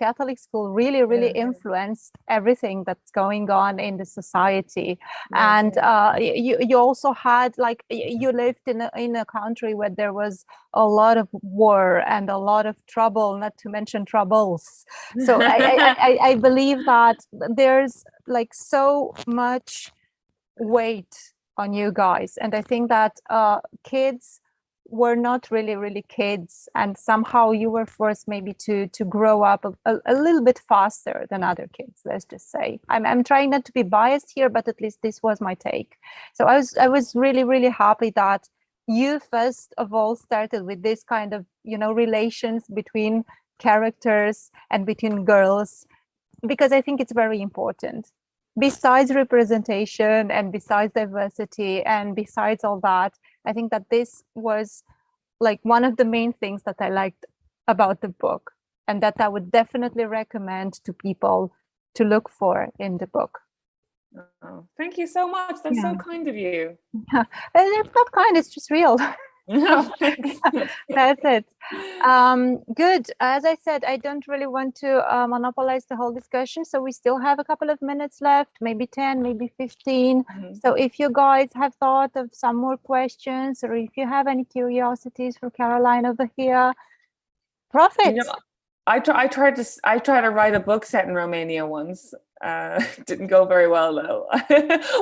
Speaker 1: really influenced everything that's going on in the society. And you also had, like, you lived in a country where there was a lot of war and a lot of trouble, not to mention troubles. So I believe that there's like so much weight on you guys, and I think that kids were not really kids, and somehow you were forced maybe to grow up a little bit faster than other kids, let's just say. I'm trying not to be biased here, but at least this was my take. So I was really happy that you first of all started with this kind of, you know, relations between characters and between girls, because I think it's very important. Besides representation and besides diversity and besides all that, I think that this was like one of the main things that I liked about the book, and that I would definitely recommend to people to look for in the book.
Speaker 2: Oh, thank you so much. That's so kind of you.
Speaker 1: Yeah. It's not kind, it's just real. That's it. Good. As I said, I don't really want to monopolize the whole discussion, so we still have a couple of minutes left, maybe 10, maybe 15. So if you guys have thought of some more questions, or if you have any curiosities for Caroline over here, profit.
Speaker 2: You know, I tried to write a book set in Romania once. Didn't go very well though.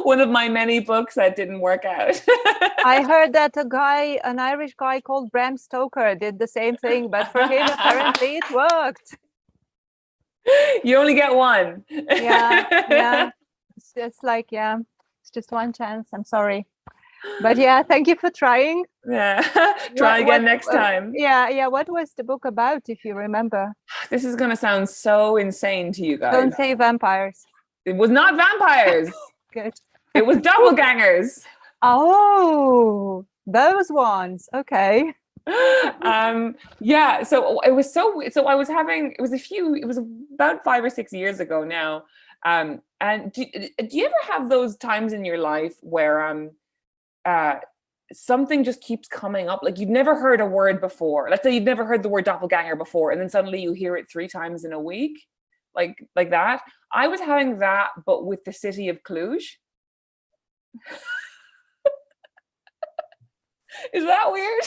Speaker 2: One of my many books that didn't work out.
Speaker 1: I heard that an Irish guy called Bram Stoker did the same thing, but for him apparently it worked.
Speaker 2: You only get one.
Speaker 1: Yeah. It's just like, it's just one chance. I'm sorry. But yeah, thank you for trying.
Speaker 2: Yeah, try again next time.
Speaker 1: Yeah. What was the book about, if you remember?
Speaker 2: This is going to sound so insane to you guys.
Speaker 1: Don't say vampires.
Speaker 2: It was not vampires.
Speaker 1: Good.
Speaker 2: It was doppelgangers.
Speaker 1: Oh, those ones. Okay.
Speaker 2: Yeah. So it was so I was having. It was about 5 or 6 years ago now. And do you ever have those times in your life where something just keeps coming up, like you've never heard a word before? Let's say you've never heard the word doppelganger before, and then suddenly you hear it 3 times in a week, like that. I was having that, but with the city of Cluj. Is that weird?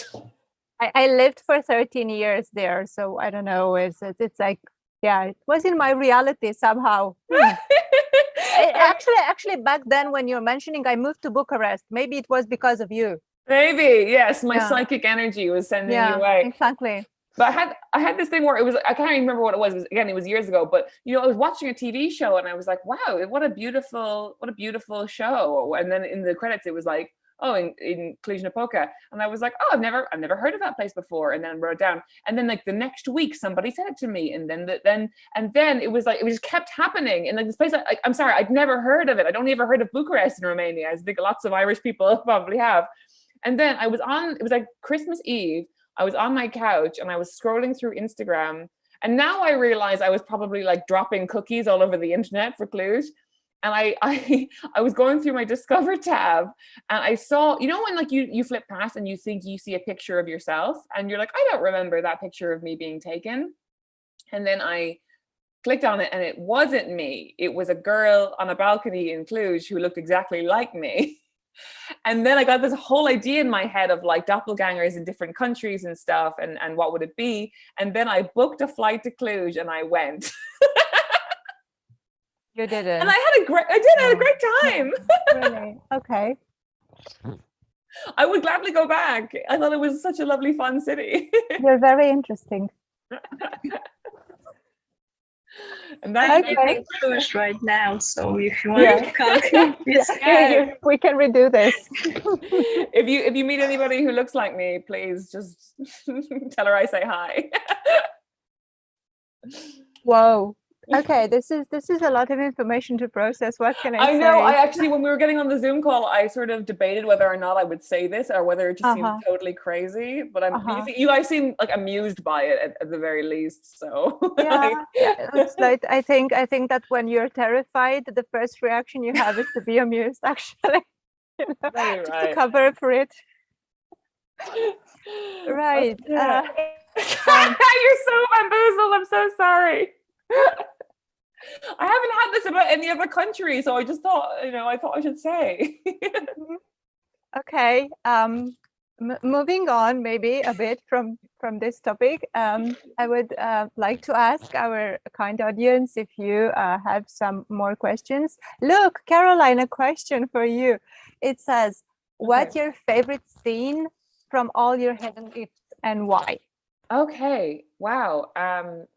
Speaker 1: I lived for 13 years there, so I don't know. It's like, yeah, it was in my reality somehow. Actually, back then when you're mentioning I moved to Bucharest, maybe it was because of you.
Speaker 2: Maybe, yes, my psychic energy was sending you away.
Speaker 1: Exactly.
Speaker 2: But I had this thing where it was, I can't even remember what it was. Again, it was years ago, but you know, I was watching a TV show and I was like, wow, what a beautiful show. And then in the credits, it was like, oh, in Cluj-Napoca. And I was like, oh, I've never heard of that place before. And then wrote it down. And then like the next week, somebody said it to me. And then it was like, it just kept happening. And like this place, I'm sorry, I'd never heard of it. I'd only ever heard of Bucharest in Romania. I think lots of Irish people probably have. And then it was like Christmas Eve. I was on my couch and I was scrolling through Instagram. And now I realize I was probably like dropping cookies all over the internet for Cluj. And I was going through my Discover tab and I saw, you know, when like you flip past and you think you see a picture of yourself and you're like, I don't remember that picture of me being taken. And then I clicked on it and it wasn't me. It was a girl on a balcony in Cluj who looked exactly like me. And then I got this whole idea in my head of like doppelgangers in different countries and stuff and what would it be? And then I booked a flight to Cluj and I went.
Speaker 1: You didn't.
Speaker 2: And I had a great time.
Speaker 1: Really? Okay.
Speaker 2: I would gladly go back. I thought it was such a lovely, fun city.
Speaker 1: You're very interesting.
Speaker 2: And that's
Speaker 4: in Cluj right now, so if you want to come,
Speaker 1: we can redo this.
Speaker 2: If you meet anybody who looks like me, please just tell her I say hi.
Speaker 1: Whoa. Okay, this is a lot of information to process. What can I say?
Speaker 2: I know. I actually, when we were getting on the Zoom call, I sort of debated whether or not I would say this or whether it just seemed totally crazy. But you guys seem like amused by it at the very least. So
Speaker 1: yeah, it's like I think that when you're terrified, the first reaction you have is to be amused. Actually, to cover for it. Right.
Speaker 2: Yeah. You're so bamboozled. I'm so sorry. I haven't had this about any other country, so I just thought, I thought I should say.
Speaker 1: Okay. Moving on, maybe a bit from this topic. I would like to ask our kind audience if you have some more questions. Look, Caroline, a question for you. It says, "What's your favorite scene from all your hidden gifts and why?"
Speaker 2: Okay. Wow.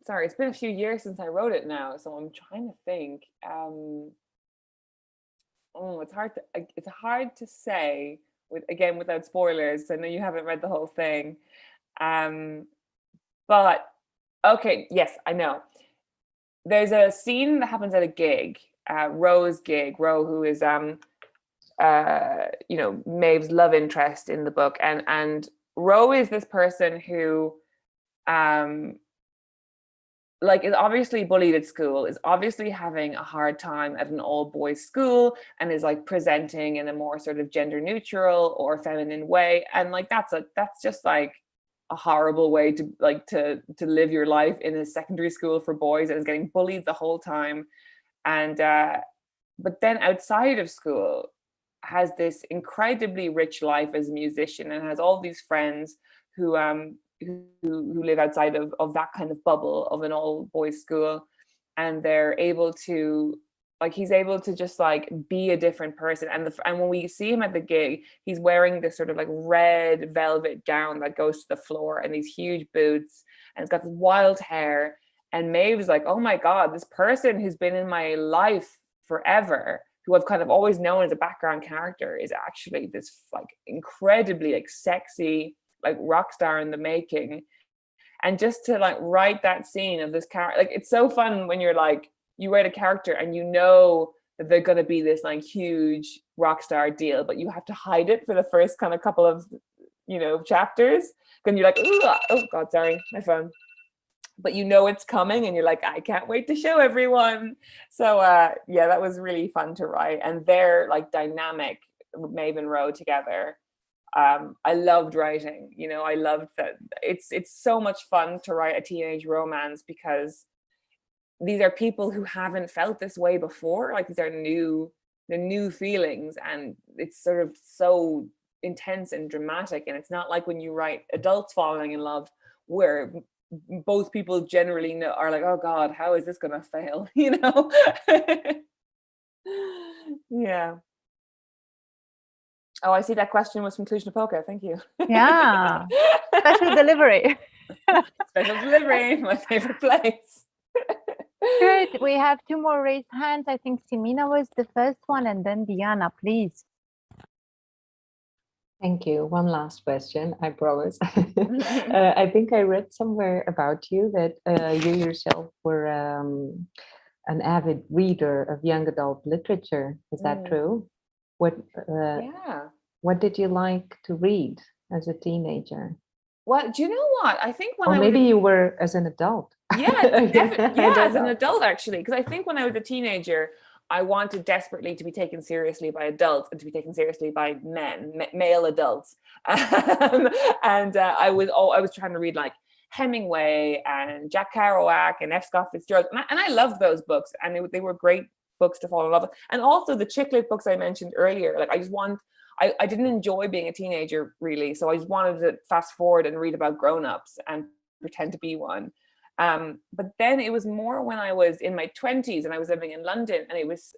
Speaker 2: Sorry, it's been a few years since I wrote it now, so I'm trying to think. It's hard to say without spoilers. I know you haven't read the whole thing. But okay, yes, I know. There's a scene that happens at a gig, Ro's gig. Ro, who is Maeve's love interest in the book, and Ro is this person who is obviously bullied at school, is obviously having a hard time at an all-boys school, and is like presenting in a more sort of gender neutral or feminine way, and like that's just like a horrible way to live your life in a secondary school for boys, and is getting bullied the whole time. And but then outside of school has this incredibly rich life as a musician and has all these friends who live outside of that kind of bubble of an all boys school, and they're able to he's able to just be a different person. And when we see him at the gig, he's wearing this sort of red velvet gown that goes to the floor and these huge boots, and it's got this wild hair. And Maeve's like, oh my God, this person who's been in my life forever, who I've kind of always known as a background character, is actually this incredibly sexy rock star in the making. And just to write that scene of this character, it's so fun when you're you write a character and you know that they're going to be this huge rock star deal, but you have to hide it for the first kind of couple of chapters. Then you're oh God, sorry, my phone. But it's coming, and you're I can't wait to show everyone. So yeah, that was really fun to write. And they're dynamic, Maeve and Ro together. I loved writing, I loved that. It's so much fun to write a teenage romance because these are people who haven't felt this way before. These are new feelings, and it's sort of so intense and dramatic, and it's not like when you write adults falling in love, where both people generally know, are like, oh God, how is this gonna fail? You know? Yeah. Oh, I see that question was from Cluj-Napoca. Thank you.
Speaker 1: Yeah. Special delivery.
Speaker 2: Special delivery, my favorite place.
Speaker 1: Good. We have 2 more raised hands. I think Simina was the first one, and then Diana, please.
Speaker 3: Thank you. One last question, I promise. I think I read somewhere about you that you yourself were an avid reader of young adult literature. Is that true?
Speaker 2: Yeah.
Speaker 3: What did you like to read as a teenager?
Speaker 2: Well, do you know what? I think when
Speaker 3: or maybe you were as an adult.
Speaker 2: Yeah, yeah, as an adult, actually. Because I think when I was a teenager, I wanted desperately to be taken seriously by adults and to be taken seriously by male adults. And I was trying to read like Hemingway and Jack Kerouac and F. Scott Fitzgerald. And I loved those books, and they were great books to fall in love with. And also the chick lit books I mentioned earlier. Like I didn't enjoy being a teenager really, so I just wanted to fast forward and read about grown-ups and pretend to be one. But then it was more when I was in my 20s and I was living in London, and it was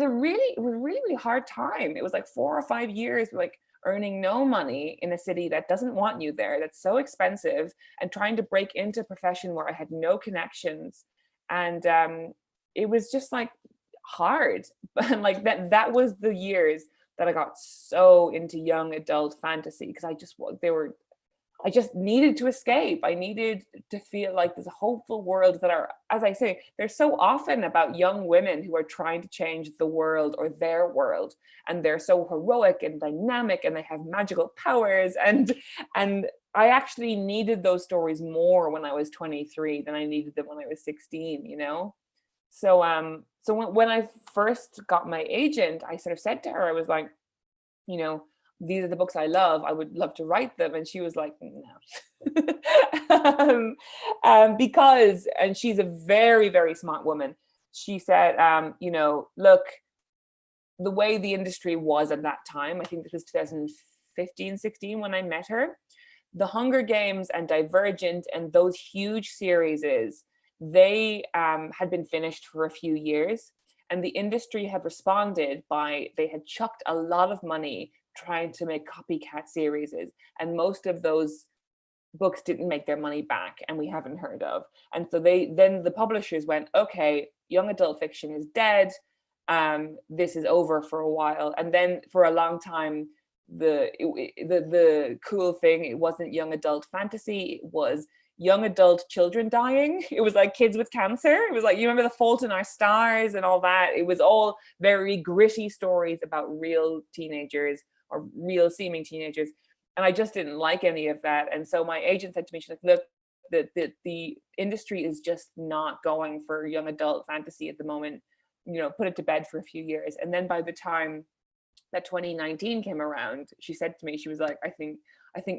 Speaker 2: a really hard time. It was like 4 or 5 years like earning no money in a city that doesn't want you there, that's so expensive, and trying to break into a profession where I had no connections. And it was just like hard. But like that was the years that I got so into young adult fantasy, because I just needed to escape. I needed to feel like there's a hopeful world that are, as I say, they're so often about young women who are trying to change the world or their world. And they're so heroic and dynamic, and they have magical powers. And I actually needed those stories more when I was 23 than I needed them when I was 16, you know? So when I first got my agent, I sort of said to her, I was like, you know, these are the books I love. I would love to write them. And she was like, no. Because, and she's a very, very smart woman. She said, you know, look, the way the industry was at that time, I think this was 2015, 16 when I met her, the Hunger Games and Divergent and those huge series, they had been finished for a few years, and the industry had responded they had chucked a lot of money trying to make copycat series, and most of those books didn't make their money back, and we haven't heard of. And so then the publishers went, okay, young adult fiction is dead. This is over for a while. And then for a long time, the cool thing, it wasn't young adult fantasy, it was young adult children dying. It was like kids with cancer. It was like, you remember The Fault in Our Stars and all that. It was all very gritty stories about real teenagers or real seeming teenagers. And I just didn't like any of that. And so my agent said to me, she's like, look, the industry is just not going for young adult fantasy at the moment. You know, put it to bed for a few years. And then by the time that 2019 came around, she said to me, she was like, I think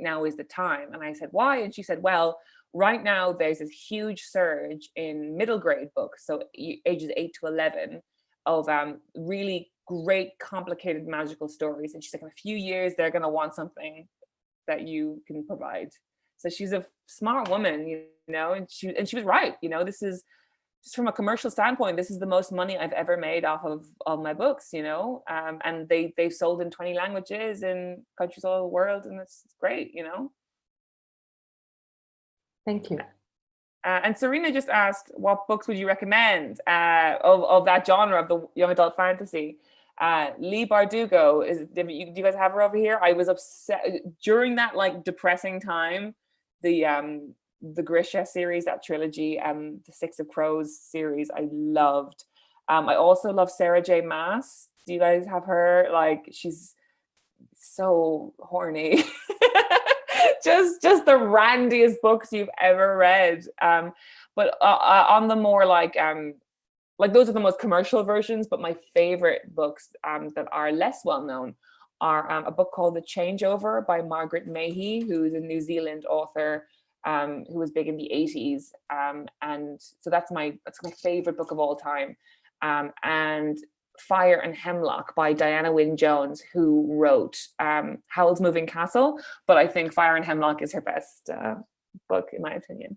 Speaker 2: now is the time. And I said, why? And she said, well, right now there's this huge surge in middle grade books, so ages 8 to 11, of really great, complicated, magical stories. And she's like, in a few years, they're going to want something that you can provide. So she's a smart woman, you know, and she was right. You know, this is just from a commercial standpoint, this is the most money I've ever made off of my books, you know, and they've sold in 20 languages in countries all over the world, and it's great, you know.
Speaker 3: Thank you.
Speaker 2: And Serena just asked, what books would you recommend of that genre, of the young adult fantasy? Leigh Bardugo, do you guys have her over here? I was upset during that like depressing time. The Grisha series, that trilogy, the Six of Crows series, I loved. I also love Sarah J. Maas. Do you guys have her? Like, she's so horny. just the randiest books you've ever read. But on the more like those are the most commercial versions. But my favorite books that are less well known are a book called The Changeover by Margaret Mahy, who's a New Zealand author. Who was big in the 80s. And so that's my favorite book of all time. And Fire and Hemlock by Diana Wynne Jones, who wrote Howl's Moving Castle, but I think Fire and Hemlock is her best book, in my opinion.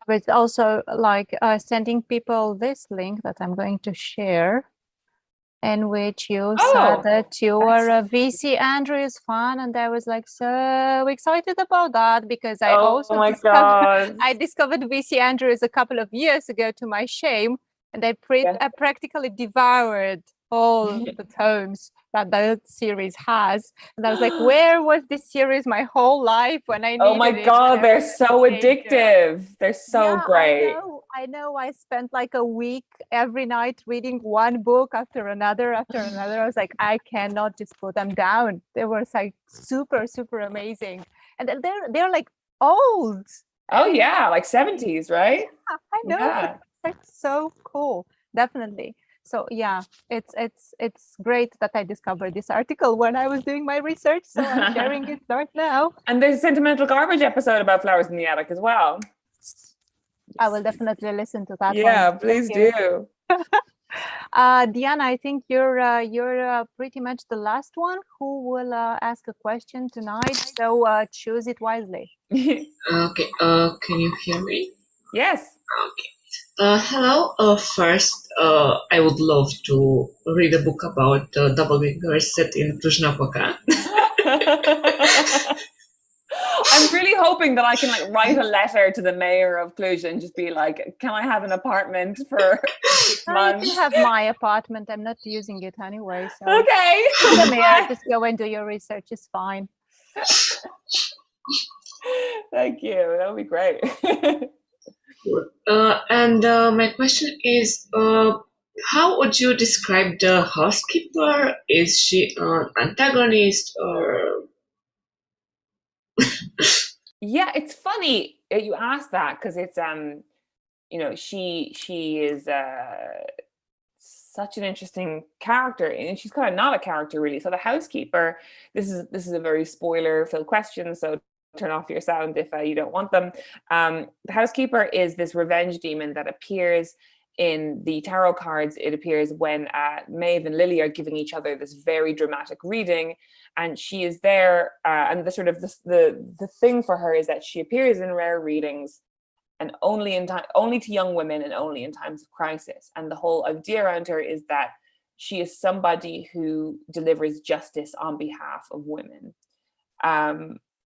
Speaker 1: But it's also like sending people this link that I'm going to share, in which you said that you were a VC Andrews fan, and I was like so excited about that, because I I discovered VC Andrews a couple of years ago, to my shame, and I practically devoured all the tomes that series has, and I was like, where was this series my whole life when I needed it?
Speaker 2: Oh my God, they're so addictive. They're so great.
Speaker 1: I know. I spent like a week every night reading one book after another. I was like, I cannot just put them down. They were like super, super amazing. And they're like old.
Speaker 2: Oh yeah, like 70s, right?
Speaker 1: Yeah, I know.
Speaker 2: Yeah.
Speaker 1: It's like so cool. Definitely. So yeah, it's great that I discovered this article when I was doing my research. So I'm sharing it right now.
Speaker 2: And there's a Sentimental Garbage episode about flowers in the attic as well.
Speaker 1: I will definitely listen to that.
Speaker 2: Yeah,
Speaker 1: one.
Speaker 2: please do.
Speaker 1: Diana, I think you're pretty much the last one who will ask a question tonight. So choose it wisely.
Speaker 6: Okay. Can you hear me?
Speaker 2: Yes.
Speaker 6: Okay. Hello. First, I would love to read a book about double fingers set in Cluj-Napoca.
Speaker 2: I'm really hoping that I can like write a letter to the mayor of Cluj and just be like, can I have an apartment for 6 months?
Speaker 1: You have my apartment. I'm not using it anyway. So
Speaker 2: okay.
Speaker 1: the mayor, just go and do your research. It's fine.
Speaker 2: Thank you. That would be great.
Speaker 6: And my question is, how would you describe the housekeeper? Is she an antagonist or?
Speaker 2: Yeah, it's funny you asked that, because it's you know, she is such an interesting character, and she's kind of not a character really. So the housekeeper, this is a very spoiler-filled question, so turn off your sound if you don't want them. The housekeeper is this revenge demon that appears in the tarot cards. It appears when Maeve and Lily are giving each other this very dramatic reading, and she is there, and the thing for her is that she appears in rare readings, and only to young women, and only in times of crisis. And the whole idea around her is that she is somebody who delivers justice on behalf of women.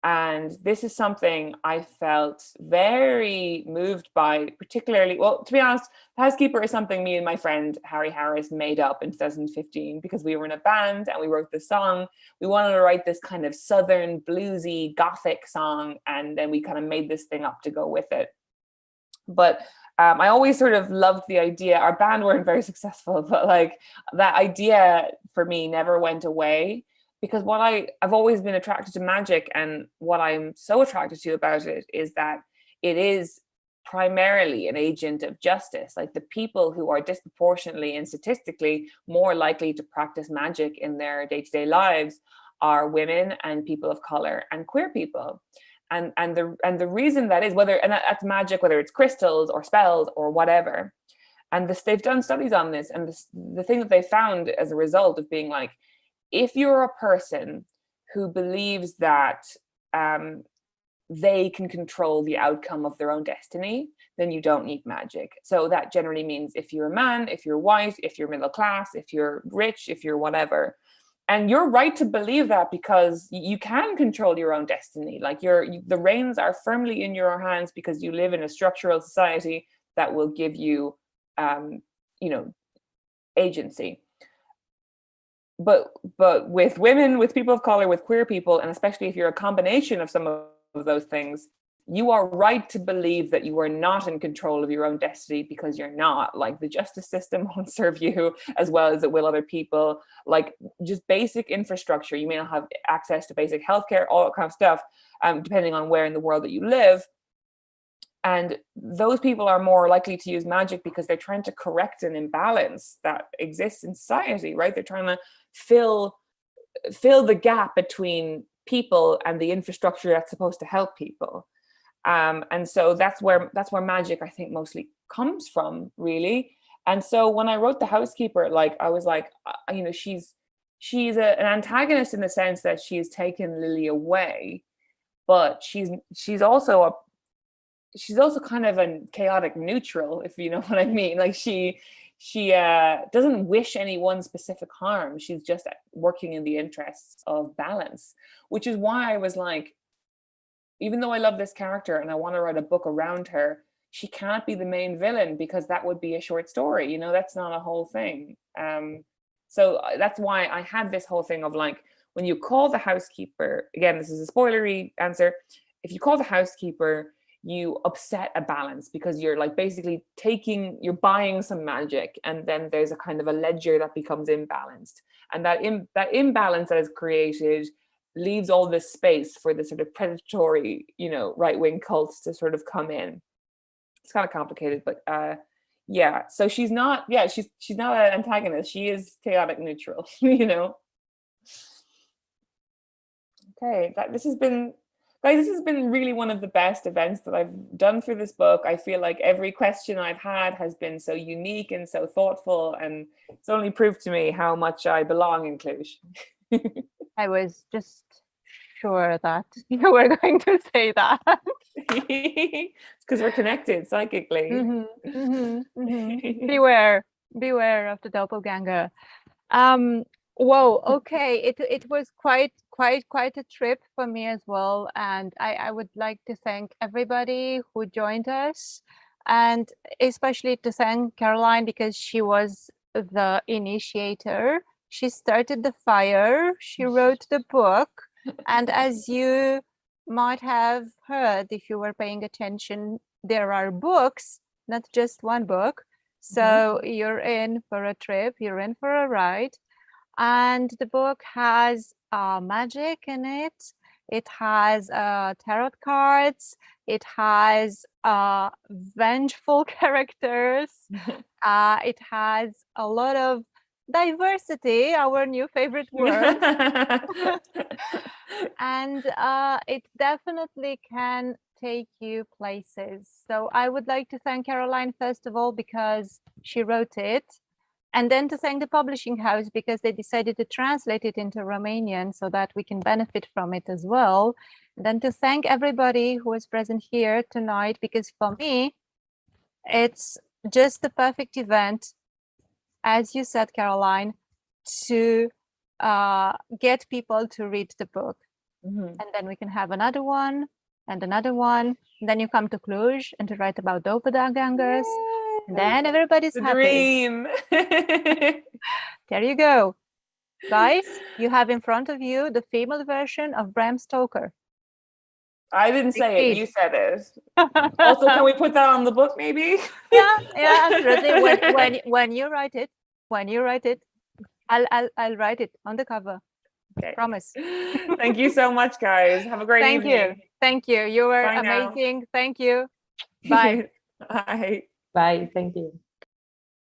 Speaker 2: And this is something I felt very moved by, particularly, well, to be honest, the housekeeper is something me and my friend Harry Harris made up in 2015, because we were in a band and we wrote this song. We wanted to write this kind of southern bluesy gothic song, and then we kind of made this thing up to go with it. But I always sort of loved the idea. Our band weren't very successful, but like that idea for me never went away. Because what I've always been attracted to magic, and what I'm so attracted to about it is that it is primarily an agent of justice. Like the people who are disproportionately and statistically more likely to practice magic in their day-to-day lives are women and people of color and queer people. And the reason that is, that's magic, whether it's crystals or spells or whatever. And they've done studies on this, and the thing that they found as a result of being like, if you're a person who believes that they can control the outcome of their own destiny, then you don't need magic. So that generally means if you're a man, if you're white, if you're middle class, if you're rich, if you're whatever. And you're right to believe that, because you can control your own destiny. Like the reins are firmly in your hands, because you live in a structural society that will give you, agency. But with women, with people of color, with queer people, and especially if you're a combination of some of those things, you are right to believe that you are not in control of your own destiny, because you're not. Like the justice system won't serve you as well as it will other people. Like just basic infrastructure, you may not have access to basic healthcare, all that kind of stuff, depending on where in the world that you live. And those people are more likely to use magic because they're trying to correct an imbalance that exists in society, right? They're trying to fill the gap between people and the infrastructure that's supposed to help people. And so that's where magic, I think, mostly comes from, really. And so when I wrote The Housekeeper, like I was like, you know, she's an antagonist in the sense that she has taken Lily away, but she's also kind of a chaotic neutral, if you know what I mean. Like she doesn't wish anyone specific harm. She's just working in the interests of balance, which is why I was like, even though I love this character and I want to write a book around her, she can't be the main villain, because that would be a short story, you know, that's not a whole thing. So that's why I had this whole thing of like, when you call the housekeeper, again, this is a spoilery answer, if you call the housekeeper, you upset a balance, because you're like basically you're buying some magic, and then there's a kind of a ledger that becomes imbalanced, and that imbalance that is created leaves all this space for the sort of predatory, you know, right-wing cults to sort of come in. It's kind of complicated, but yeah. So she's not an antagonist. She is chaotic neutral, you know. Okay, this has been really one of the best events that I've done for this book. I feel like every question I've had has been so unique and so thoughtful, and it's only proved to me how much I belong in Cluj.
Speaker 1: I was just sure that you were going to say that.
Speaker 2: It's because we're connected psychically.
Speaker 1: Beware of the doppelganger. Whoa, okay. It was quite a trip for me as well, and I would like to thank everybody who joined us, and especially to thank Caroline, because she was the initiator. She started the fire, she wrote the book, and as you might have heard if you were paying attention, there are books, not just one book. So you're in for a trip, you're in for a ride. And the book has magic in it. It has tarot cards. It has vengeful characters. It has a lot of diversity, our new favorite word. And it definitely can take you places. So I would like to thank Caroline, first of all, because she wrote it. And then to thank the publishing house, because they decided to translate it into Romanian so that we can benefit from it as well. And then to thank everybody who was present here tonight, because for me, it's just the perfect event, as you said, Caroline, to get people to read the book. And then we can have another one and another one. And then you come to Cluj and to write about doppelgangers. And then everybody's
Speaker 2: the
Speaker 1: happy.
Speaker 2: Dream.
Speaker 1: There you go. Guys, you have in front of you the female version of Bram Stoker.
Speaker 2: I didn't say it, you said it. Also, can we put that on the book maybe?
Speaker 1: Yeah, absolutely. When you write it, I'll write it on the cover. Okay. Promise.
Speaker 2: Thank you so much, guys. Have a great evening.
Speaker 1: Thank you. You were
Speaker 2: Bye
Speaker 1: amazing.
Speaker 2: now.
Speaker 1: Thank you. Bye.
Speaker 2: Bye.
Speaker 3: Bye. Thank you.